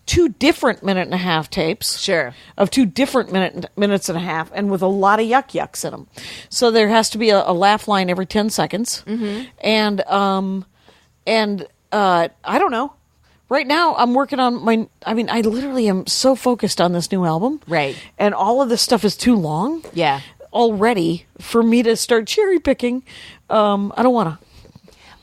2 different minute and a half tapes. Sure. Of 2 different minutes and a half, and with a lot of yucks in them. So there has to be a laugh line every 10 seconds. Mm-hmm. And I don't know. Right now, I'm working on I literally am so focused on this new album. Right. And all of this stuff is too long. Yeah. Already for me to start cherry picking. I don't want to.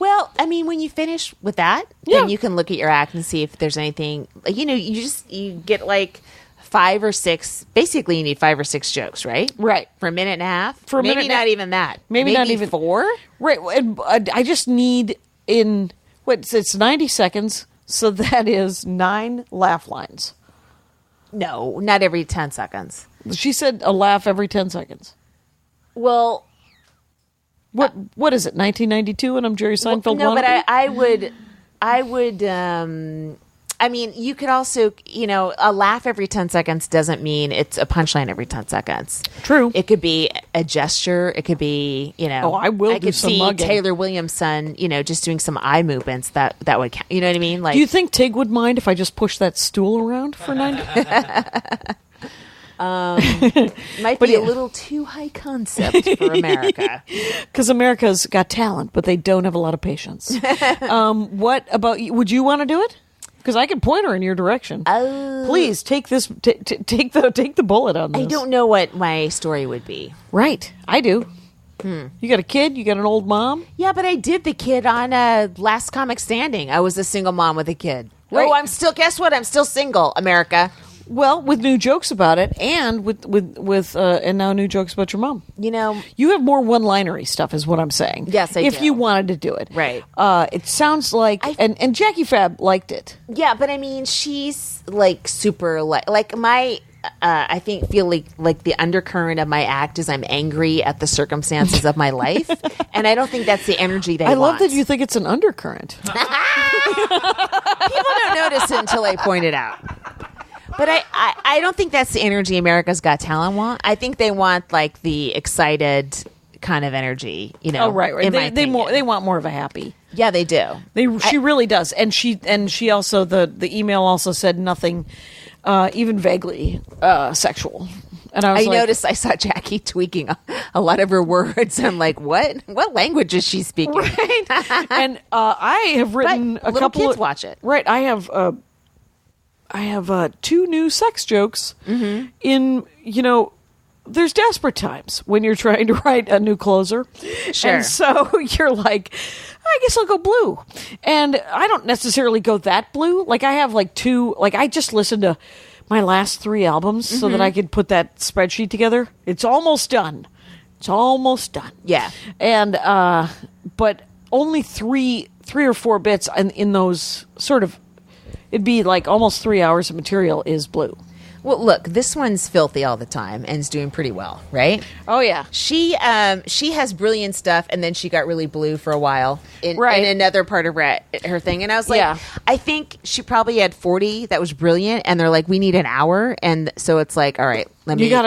Well, I mean, when you finish with that, Yeah. then you can look at your act and see if there's anything. You get like 5 or 6. Basically, you need 5 or 6 jokes, right? Right. For a minute and a half. For a maybe minute and not a- even that. Maybe not even 4. Right. And I just need it's 90 seconds. So that is 9 laugh lines. No, not every 10 seconds. She said a laugh every 10 seconds. Well, What is it? 1992, and I'm Jerry Seinfeld. no, but wannabe? I would. I mean, you could also, a laugh every 10 seconds doesn't mean it's a punchline every 10 seconds. True. It could be a gesture. It could be, Oh, I will I do could some see mugging. Taylor Williamson, just doing some eye movements that would count. You know what I mean? Like, Do you think Tig would mind if I just pushed that stool around for 90? might be a little too high concept for America. Because America's got talent, but they don't have a lot of patience. What about you? Would you want to do it? Because I can point her in your direction. Please take this. Take the bullet on this. I don't know what my story would be. Right, I do. You got a kid. You got an old mom. Yeah, but I did the kid on Last Comic Standing. I was a single mom with a kid. Right. Oh, I'm still. Guess what? I'm still single, America. Well, with new jokes about it, and with and now new jokes about your mom. You have more one-linery stuff, is what I'm saying. Yes, I if do. you wanted to do it, Right. It sounds like, and Jackie Fab liked it. Yeah, but I mean, she's like super like my. I feel like the undercurrent of my act is I'm angry at the circumstances of my life, and I don't think that's the energy they I love want. that you think it's an undercurrent. People don't notice it until I point it out. But I don't think that's the energy America's Got Talent want. I think they want like the excited kind of energy, Oh, right. in my They opinion. want more of a happy. Yeah, they do. She really does, and she also the email also said nothing, even vaguely sexual. And I was like, noticed I saw Jackie tweaking a lot of her words. I'm like, what? What language is she speaking? Right. and I have written But a little couple kids of watch it. Right, I have 2 new sex jokes in there's desperate times when you're trying to write a new closer. Sure. And so you're like, I guess I'll go blue. And I don't necessarily go that blue. Like I have like 2, like I just listened to my last 3 albums so that I could put that spreadsheet together. It's almost done. Yeah. And but only three or four bits in those sort of, it'd be like almost 3 hours of material is blue. Well, look, this one's filthy all the time and is doing pretty well, right? Oh yeah. She has brilliant stuff, and then she got really blue for a while in another part of her thing. And I was like, Yeah. I think she probably had 40 that was brilliant, and they're like, we need an hour, and so it's like, all right, let me go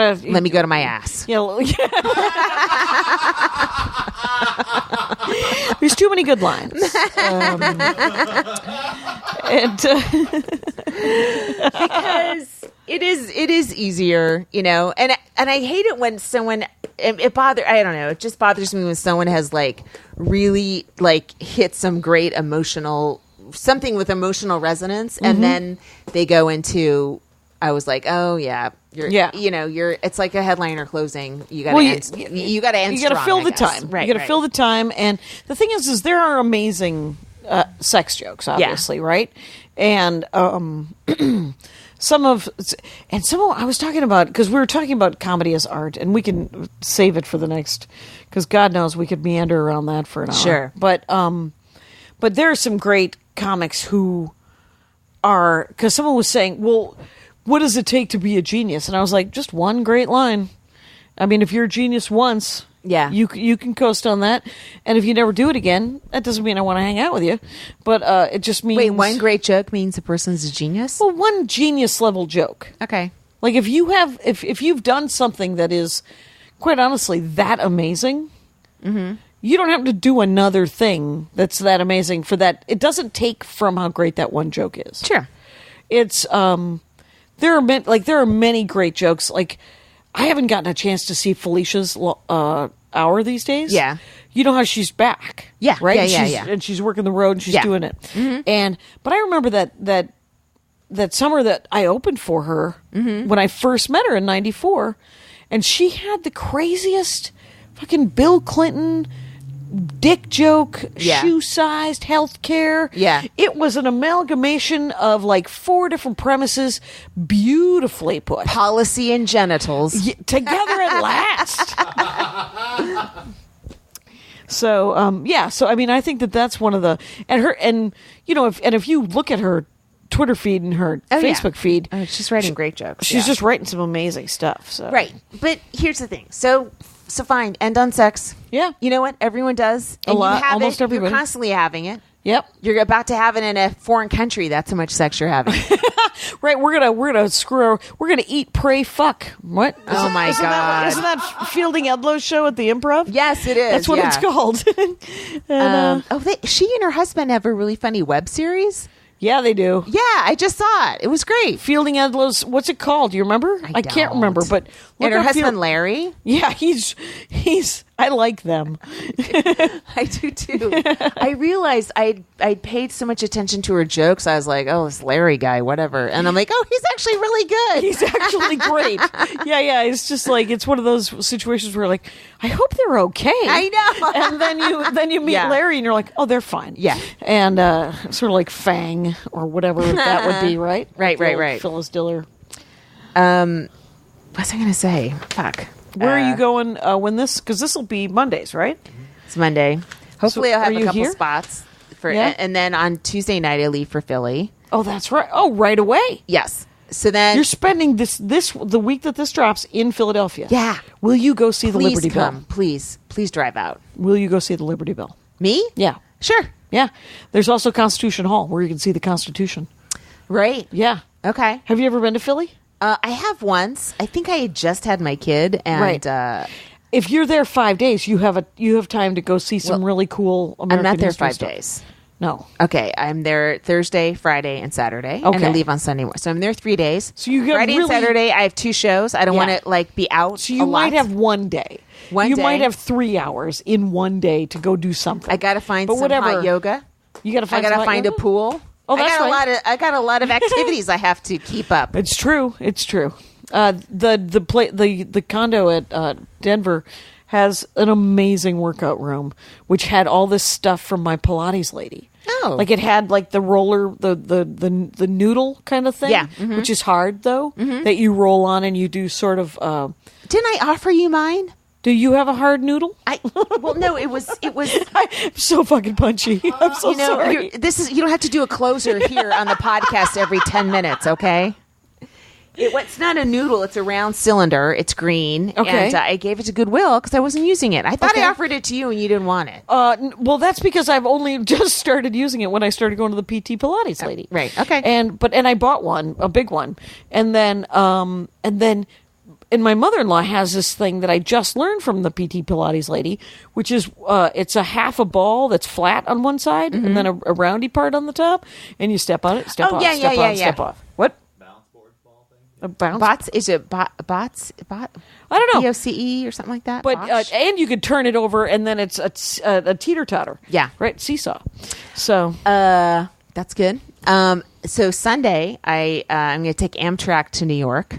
to my ass. Yeah. There's too many good lines. Because it is easier, and I hate it when someone it just bothers me when someone has like really like hit some great something with emotional resonance, and then they go into, I was like, oh yeah, it's like a headliner closing. You got to end. You got to end. You got to fill the time. Right. You got to fill the time. And the thing is there are amazing sex jokes, obviously, right? And some of I was talking about, because we were talking about comedy as art, and we can save it for the next, because God knows we could meander around that for an hour. Sure. But there are some great comics who are, because someone was saying, well, what does it take to be a genius? And I was like, just one great line. I mean, if you're a genius once, you can coast on that. And if you never do it again, that doesn't mean I want to hang out with you. But it just means... Wait, one great joke means a person's a genius? Well, one genius level joke. Okay. Like if you've done something that is, quite honestly, that amazing, you don't have to do another thing that's that amazing for that. It doesn't take from how great that one joke is. Sure. It's... There are many great jokes. Like, I haven't gotten a chance to see Felicia's hour these days. Yeah. You know how she's back. Yeah. Right? Yeah. And she's working the road and she's doing it. Mm-hmm. But I remember that summer that I opened for her when I first met her in 94, and she had the craziest fucking Bill Clinton dick joke, shoe-sized healthcare. Yeah. It was an amalgamation of like 4 different premises, beautifully put. Policy and genitals. Together at last. So, so I mean, I think that's one of the, if you look at her Twitter feed and her Facebook feed. Oh, she's writing great jokes. She's just writing some amazing stuff. So. Right. But here's the thing. So fine, end on sex. Yeah. You know what? Everyone does. And a lot. You have Almost everybody. You're constantly having it. Yep. You're about to have it in a foreign country. That's how much sex you're having. Right. We're gonna eat, pray, fuck. What? My God. Isn't that Fielding Edlow's show at the Improv? Yes, it is. That's what it's called. She and her husband have a really funny web series. Yeah, they do. Yeah, I just saw it. It was great. Fielding Edlow's, what's it called? Do you remember? I can't remember, but and her husband Larry. Yeah, he's. I like them. I do too. I realized I paid so much attention to her jokes. I was like, oh, this Larry guy, whatever. And I'm like, oh, he's actually really good. He's actually great. Yeah. It's just like, it's one of those situations where like, I hope they're okay. I know. And then you meet Larry and you're like, oh, they're fine. Yeah. And sort of like Fang or whatever that would be, right? Right. Phyllis Diller. What's I going to say? Fuck. Where are you going when this? Because this will be Mondays, right? It's Monday. Hopefully, I'll have a couple here? spots for, and then on Tuesday night I leave for Philly. Oh, that's right. Oh, right away. Yes. So then you're spending the week that this drops in Philadelphia. Yeah. Will you go see the Liberty Bell? Bell? Please drive out. Will you go see the Liberty Bell? Me? Yeah. Sure. Yeah. There's also Constitution Hall where you can see the Constitution. Right. Yeah. Okay. Have you ever been to Philly? I have once. I think I had just had my kid, and right. If you're there 5 days, you have time to go see some really cool American I'm not there history 5 stuff. days. No. Okay, I'm there Thursday, Friday, and Saturday, and I leave on Sunday morning. So I'm there 3 days. So you Friday and Saturday, I have 2 shows. I don't want to be out. So you might have one day. You might have 3 hours in one day to go do something. I got to find some hot yoga. You got to find. I got to find a pool. Oh, that's right. I got a lot of activities I have to keep up. It's true. The condo at Denver has an amazing workout room, which had all this stuff from my Pilates lady. Oh, like it had like the roller, the noodle kind of thing, which is hard though, that you roll on and you do sort of. Didn't I offer you mine? Do you have a hard noodle? Well, no, it was. I'm so fucking punchy. I'm so sorry. You don't have to do a closer here on the podcast every 10 minutes, okay? It's not a noodle. It's a round cylinder. It's green. Okay. And I gave it to Goodwill because I wasn't using it. I thought I offered it to you and you didn't want it. Well, that's because I've only just started using it when I started going to the PT Pilates lady. Right. Okay. And I bought one, a big one, and then my mother-in-law has this thing that I just learned from the PT Pilates lady, which is it's a half a ball that's flat on one side and then a roundy part on the top, and you step on it, step off, step on, step off. What? A bounce? Bots? Is it bots? Bot? I don't know. BOCE or something like that? But Bosh? and you could turn it over, and then it's a teeter-totter. Yeah. Right? Seesaw. So. That's good. So Sunday, I'm going to take Amtrak to New York.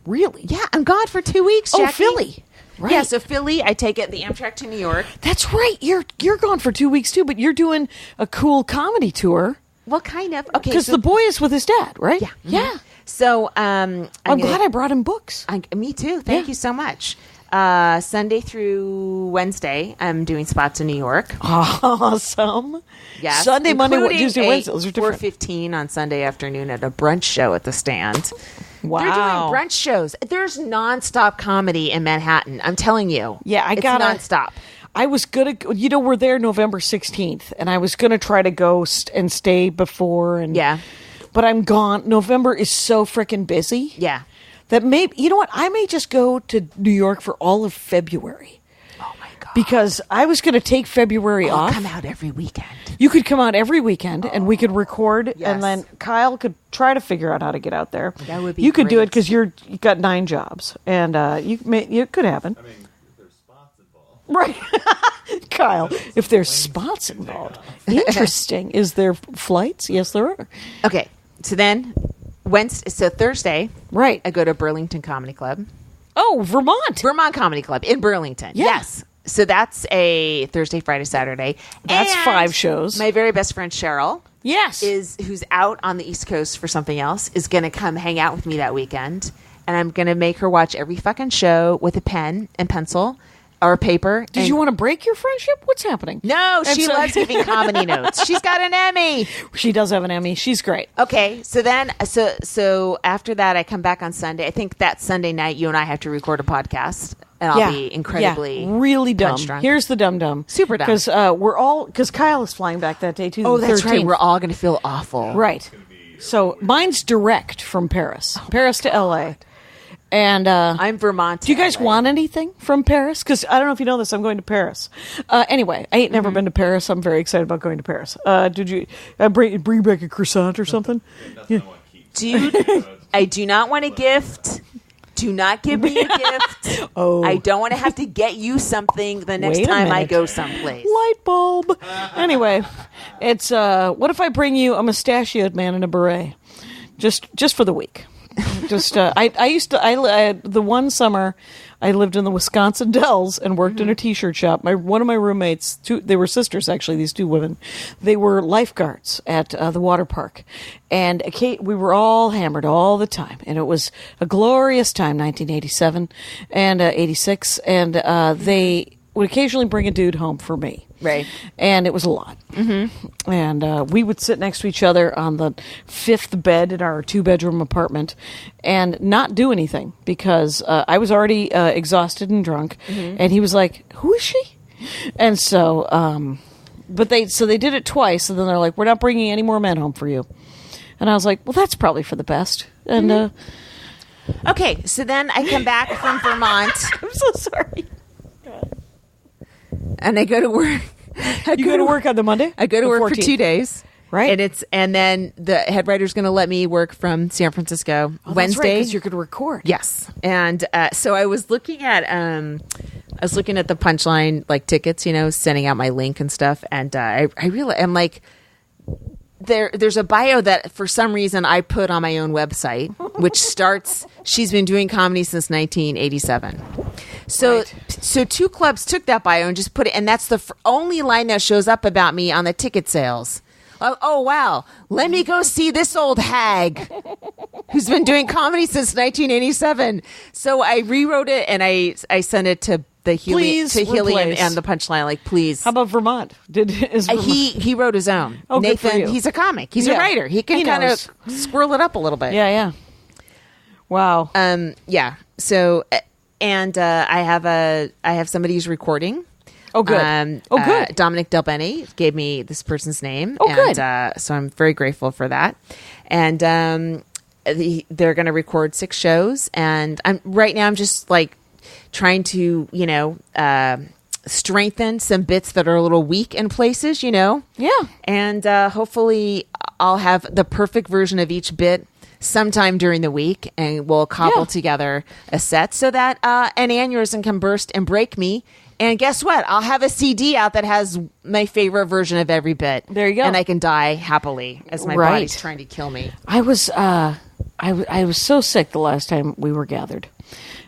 Really? Yeah, I'm gone for 2 weeks, Jackie. Oh, Philly. Right. Yeah, so Philly, I take the Amtrak to New York. That's right. You're gone for 2 weeks, too, but you're doing a cool comedy tour. Well, kind of. Okay. Because the boy is with his dad, right? Yeah. Yeah. So I'm glad I brought him books. Me too. Thank you so much. Sunday through Wednesday, I'm doing spots in New York. Awesome. Yeah. Sunday, Monday, Tuesday, Wednesday. Those are different. 4:15 on Sunday afternoon at a brunch show at the Stand. Wow. They're doing brunch shows. There's nonstop comedy in Manhattan. I'm telling you. Yeah, it's nonstop. I was going to, we're there November 16th, and I was going to try to go and stay before. And Yeah. But I'm gone. November is so freaking busy. Yeah. That you know what? I may just go to New York for all of February. Oh my God. Because I was going to take February I'll off. come out every weekend. You could come out every weekend, and we could record, Yes. and then Kyle could try to figure out how to get out there. That would be You could do great. it because you've got 9 jobs, and it could happen. I mean, if there's spots involved. Right. Kyle, if there's spots involved. Interesting. Is there flights? Yes, there are. Okay. So then Thursday, Right. I go to Burlington Comedy Club. Oh, Vermont. Vermont Comedy Club in Burlington. Yeah. Yes. So that's a Thursday, Friday, Saturday. That's And 5 shows. My very best friend Cheryl Yes. who's out on the East Coast for something else, is going to come hang out with me that weekend. And I'm going to make her watch every fucking show with a pen and pencil or paper. Did you want to break your friendship? What's happening? No, I'm she sorry. loves giving comedy notes. She's got an Emmy. She does have an Emmy. She's great. Okay, so then, so after that, I come back on Sunday. I think that Sunday night, you and I have to record a podcast, and I'll be incredibly really dumb. punch drunk. Here's the dumb. Super dumb. Because Kyle is flying back that day too. Oh, the that's 13th. right. We're all going to feel awful. Right. So mine's direct from Paris. Paris to LA. And I'm Vermont. do you guys want anything from Paris? Because I don't know if you know this, I'm going to Paris. Anyway, I ain't never been to Paris. I'm very excited about going to Paris. Did you bring back a croissant or something? Yeah. Dude, I do not want a gift. Do not give me a gift. Oh. I don't want to have to get you something the next Wait a time I minute. go someplace. Light bulb. Anyway, it's what if I bring you a mustachioed man in a beret, just for the week? Just the one summer I lived in the Wisconsin Dells and worked in a t-shirt shop. One of my roommates, they were sisters actually, these 2 women. They were lifeguards at the water park, and we were all hammered all the time, and it was a glorious time, 1987 and 86, and they would occasionally bring a dude home for me. Right. And it was a lot. Mm-hmm. And we would sit next to each other on the 5th bed in our 2-bedroom apartment and not do anything because I was already exhausted and drunk. Mm-hmm. And he was like, "Who is she?" And so, but they did it twice. And then they're like, "We're not bringing any more men home for you." And I was like, "Well, that's probably for the best." And Okay, so then I come back from Vermont. I'm so sorry. And I go to work. You go to work on the Monday? I go to The work for 14th. 2 days. Right. And then the head writer's going to let me work from San Francisco Wednesday. Because you're going to record. Yes. And so I was looking at the Punchline like tickets, sending out my link and stuff. And I realized I'm like, there's a bio that for some reason I put on my own website, which starts, she's been doing comedy since 1987. So 2 clubs took that bio and just put it, and that's the only line that shows up about me on the ticket sales. oh wow, let me go see this old hag who's been doing comedy since 1987. So I rewrote it and I sent it to the Helium and the Punchline. Like, please. How about Vermont? He wrote his own. Oh, good for Nathan, you. he's a comic. He's a writer. He can kind of squirrel it up a little bit. Yeah. Wow. Yeah. So, and I have somebody who's recording. Oh, good. Good. Dominic Del Bene gave me this person's name. Oh, and, good. So I'm very grateful for that. And they're going to record 6 shows. And I'm just like trying to, strengthen some bits that are a little weak in places, Yeah. And hopefully I'll have the perfect version of each bit sometime during the week, and we'll cobble together a set so that an aneurysm can burst and break me. And guess what? I'll have a CD out that has my favorite version of every bit. There you go. And I can die happily as my body's trying to kill me. I was so sick the last time we were gathered.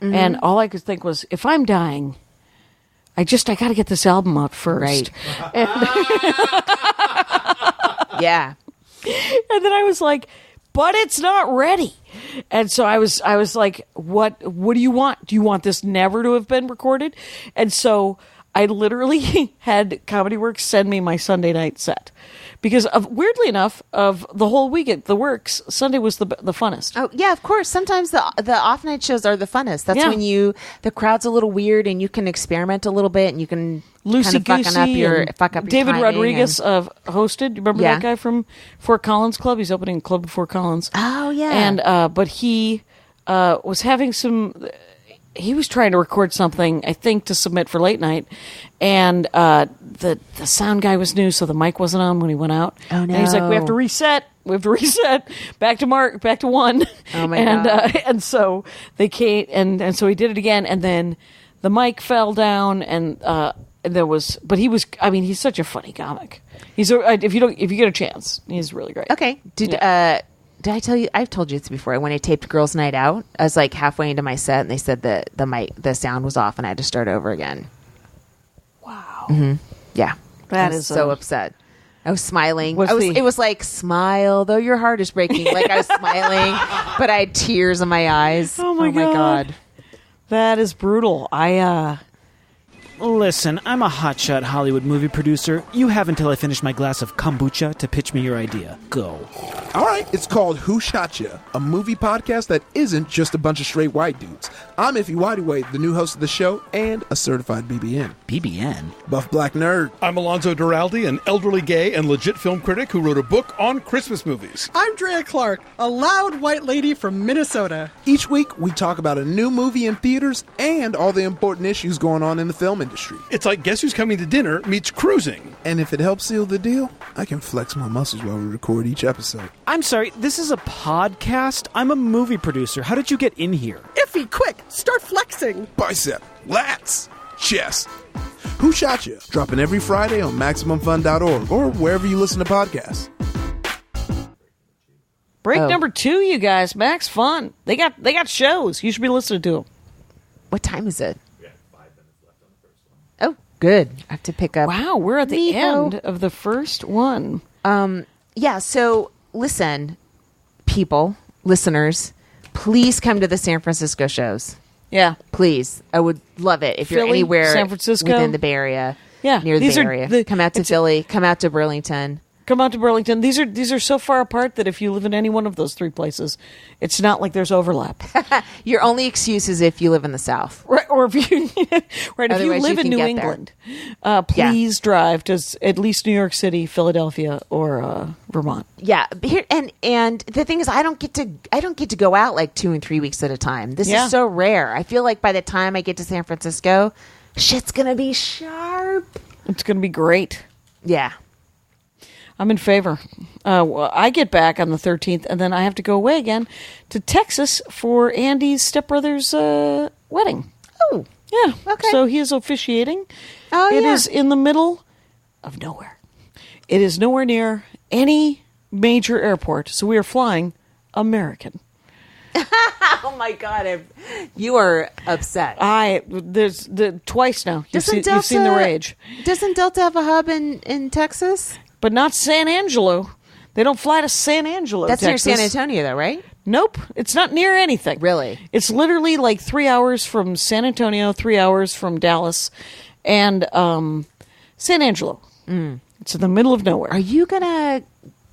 Mm-hmm. And all I could think was, if I'm dying, I got to get this album out first. Right. Yeah. And then I was like, but it's not ready. And so I was like, what do you want? Do you want this never to have been recorded? And so I literally had Comedy Works send me my Sunday night set. Because weirdly enough, of the whole week at the Works, Sunday was the funnest. Oh yeah, of course. Sometimes the off night shows are the funnest. That's when the crowd's a little weird and you can experiment a little bit and you can Loosey kind of fuck up your David timing Rodriguez hosted. You remember that guy from Fort Collins Club? He's opening a club in Fort Collins. Oh yeah. And but he was having some. He was trying to record something, I think, to submit for late night, and the sound guy was new, so the mic wasn't on when he went out. Oh no! And he's like, "We have to reset. Back to one." Oh my god! And so they came, and so he did it again, and then the mic fell down, and there was. But he was. I mean, he's such a funny comic. If you get a chance, he's really great. Okay. Did I tell you? I've told you this before. When I taped Girls' Night Out, I was like halfway into my set, and they said that the sound was off, and I had to start over again. Wow. Mm-hmm. Yeah, that I was is so upset. I was smiling. It was like, smile though your heart is breaking. Like I was smiling, but I had tears in my eyes. Oh my god, that is brutal. Listen, I'm a hotshot Hollywood movie producer. You have until I finish my glass of kombucha to pitch me your idea. Go. All right, it's called Who Shot Ya?, a movie podcast that isn't just a bunch of straight white dudes. I'm Iffy Whitey, the new host of the show, and a certified BBN. BBN? Buff Black Nerd. I'm Alonzo Duraldi, an elderly gay and legit film critic who wrote a book on Christmas movies. I'm Drea Clark, a loud white lady from Minnesota. Each week, we talk about a new movie in theaters and all the important issues going on in the film industry. It's like Guess Who's Coming to Dinner meets cruising. And if it helps seal the deal, I can flex my muscles while we record each episode. I'm sorry, this is a podcast? I'm a movie producer. How did you get in here? Iffy, quick, start flexing. Bicep, lats, chest. Who Shot Ya? Dropping every Friday on MaximumFun.org or wherever you listen to podcasts. Break number 2, you guys. Max Fun. They got shows. You should be listening to them. What time is it? We have 5 minutes left on the first one. Oh, good. I have to pick up. Wow, we're at the end of the first one. Yeah, so listen, people, listeners, please come to the San Francisco shows. Yeah. Please. I would love it if you're Philly, anywhere San Francisco, within the Bay Area. Yeah. Near the Bay Area. Come out to Philly. Come out to Burlington. Come out to Burlington. These are so far apart that if you live in any one of those 3 places, it's not like there's overlap. Your only excuse is if you live in the South. Right, or if you if you live in New England, please drive to at least New York City, Philadelphia, or Vermont. Yeah, here and the thing is, I don't get to go out like 2 and 3 weeks at a time. This is so rare. I feel like by the time I get to San Francisco, shit's gonna be sharp. It's gonna be great. Yeah. I'm in favor. I get back on the 13th, and then I have to go away again to Texas for Andy's stepbrother's wedding. Oh. Yeah. Okay. So he is officiating. Oh, It is in the middle of nowhere. It is nowhere near any major airport, so we are flying American. Oh my God, you are upset. There's twice now. You've seen the rage. Doesn't Delta have a hub in Texas? but not San Angelo. They don't fly to San Angelo, That's Texas. near San Antonio, though, right? Nope. It's not near anything. Really? It's literally like 3 hours from San Antonio, 3 hours from Dallas, and San Angelo. It's in the middle of nowhere. Are you going to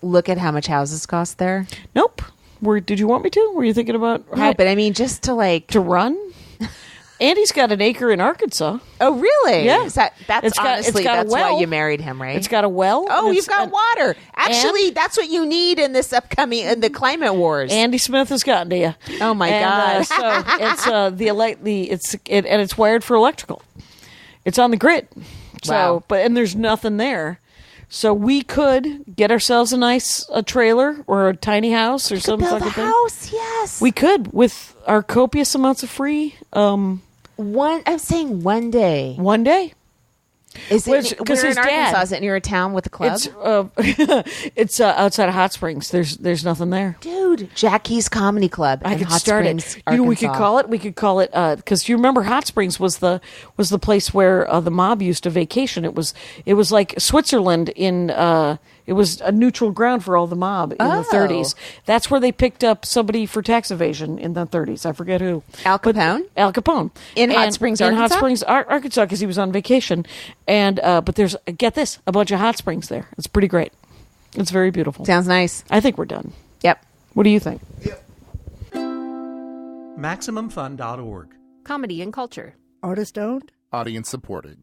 look at how much houses cost there? Nope. Did you want me to? Were you thinking about... No, but I mean, just to like... To run? Andy's got an acre in Arkansas. Oh, really? Yeah. That's honestly, got a that's well. why you married him, right? It's got a well. Oh, you've got water. Actually, that's what you need in this upcoming, in the climate wars. Andy Smith has gotten to you. Oh my God. So it's it's wired for electrical. It's on the grid. So, Wow. and there's nothing there. So we could get ourselves a trailer or a tiny house or something build like a that. house, yes. We could with our copious amounts of free. I'm saying one day. One day. Is it? We're We're in Arkansas. Is it near a town with a club? It's outside of Hot Springs. There's nothing there. Dude, Jackie's Comedy Club. I in could Hot start Springs, it. You know, Arkansas. we could call it because you remember Hot Springs was the place where the mob used to vacation. It was like Switzerland in. It was a neutral ground for all the mob in the 30s. That's where they picked up somebody for tax evasion in the 30s. I forget who. Al Capone? Al Capone. In Hot Springs, in Arkansas? Hot Springs, Arkansas, because he was on vacation. And but there's, get this, a bunch of hot springs there. It's pretty great. It's very beautiful. Sounds nice. I think we're done. Yep. What do you think? MaximumFun.org. Comedy and culture. Artist owned. Audience supported.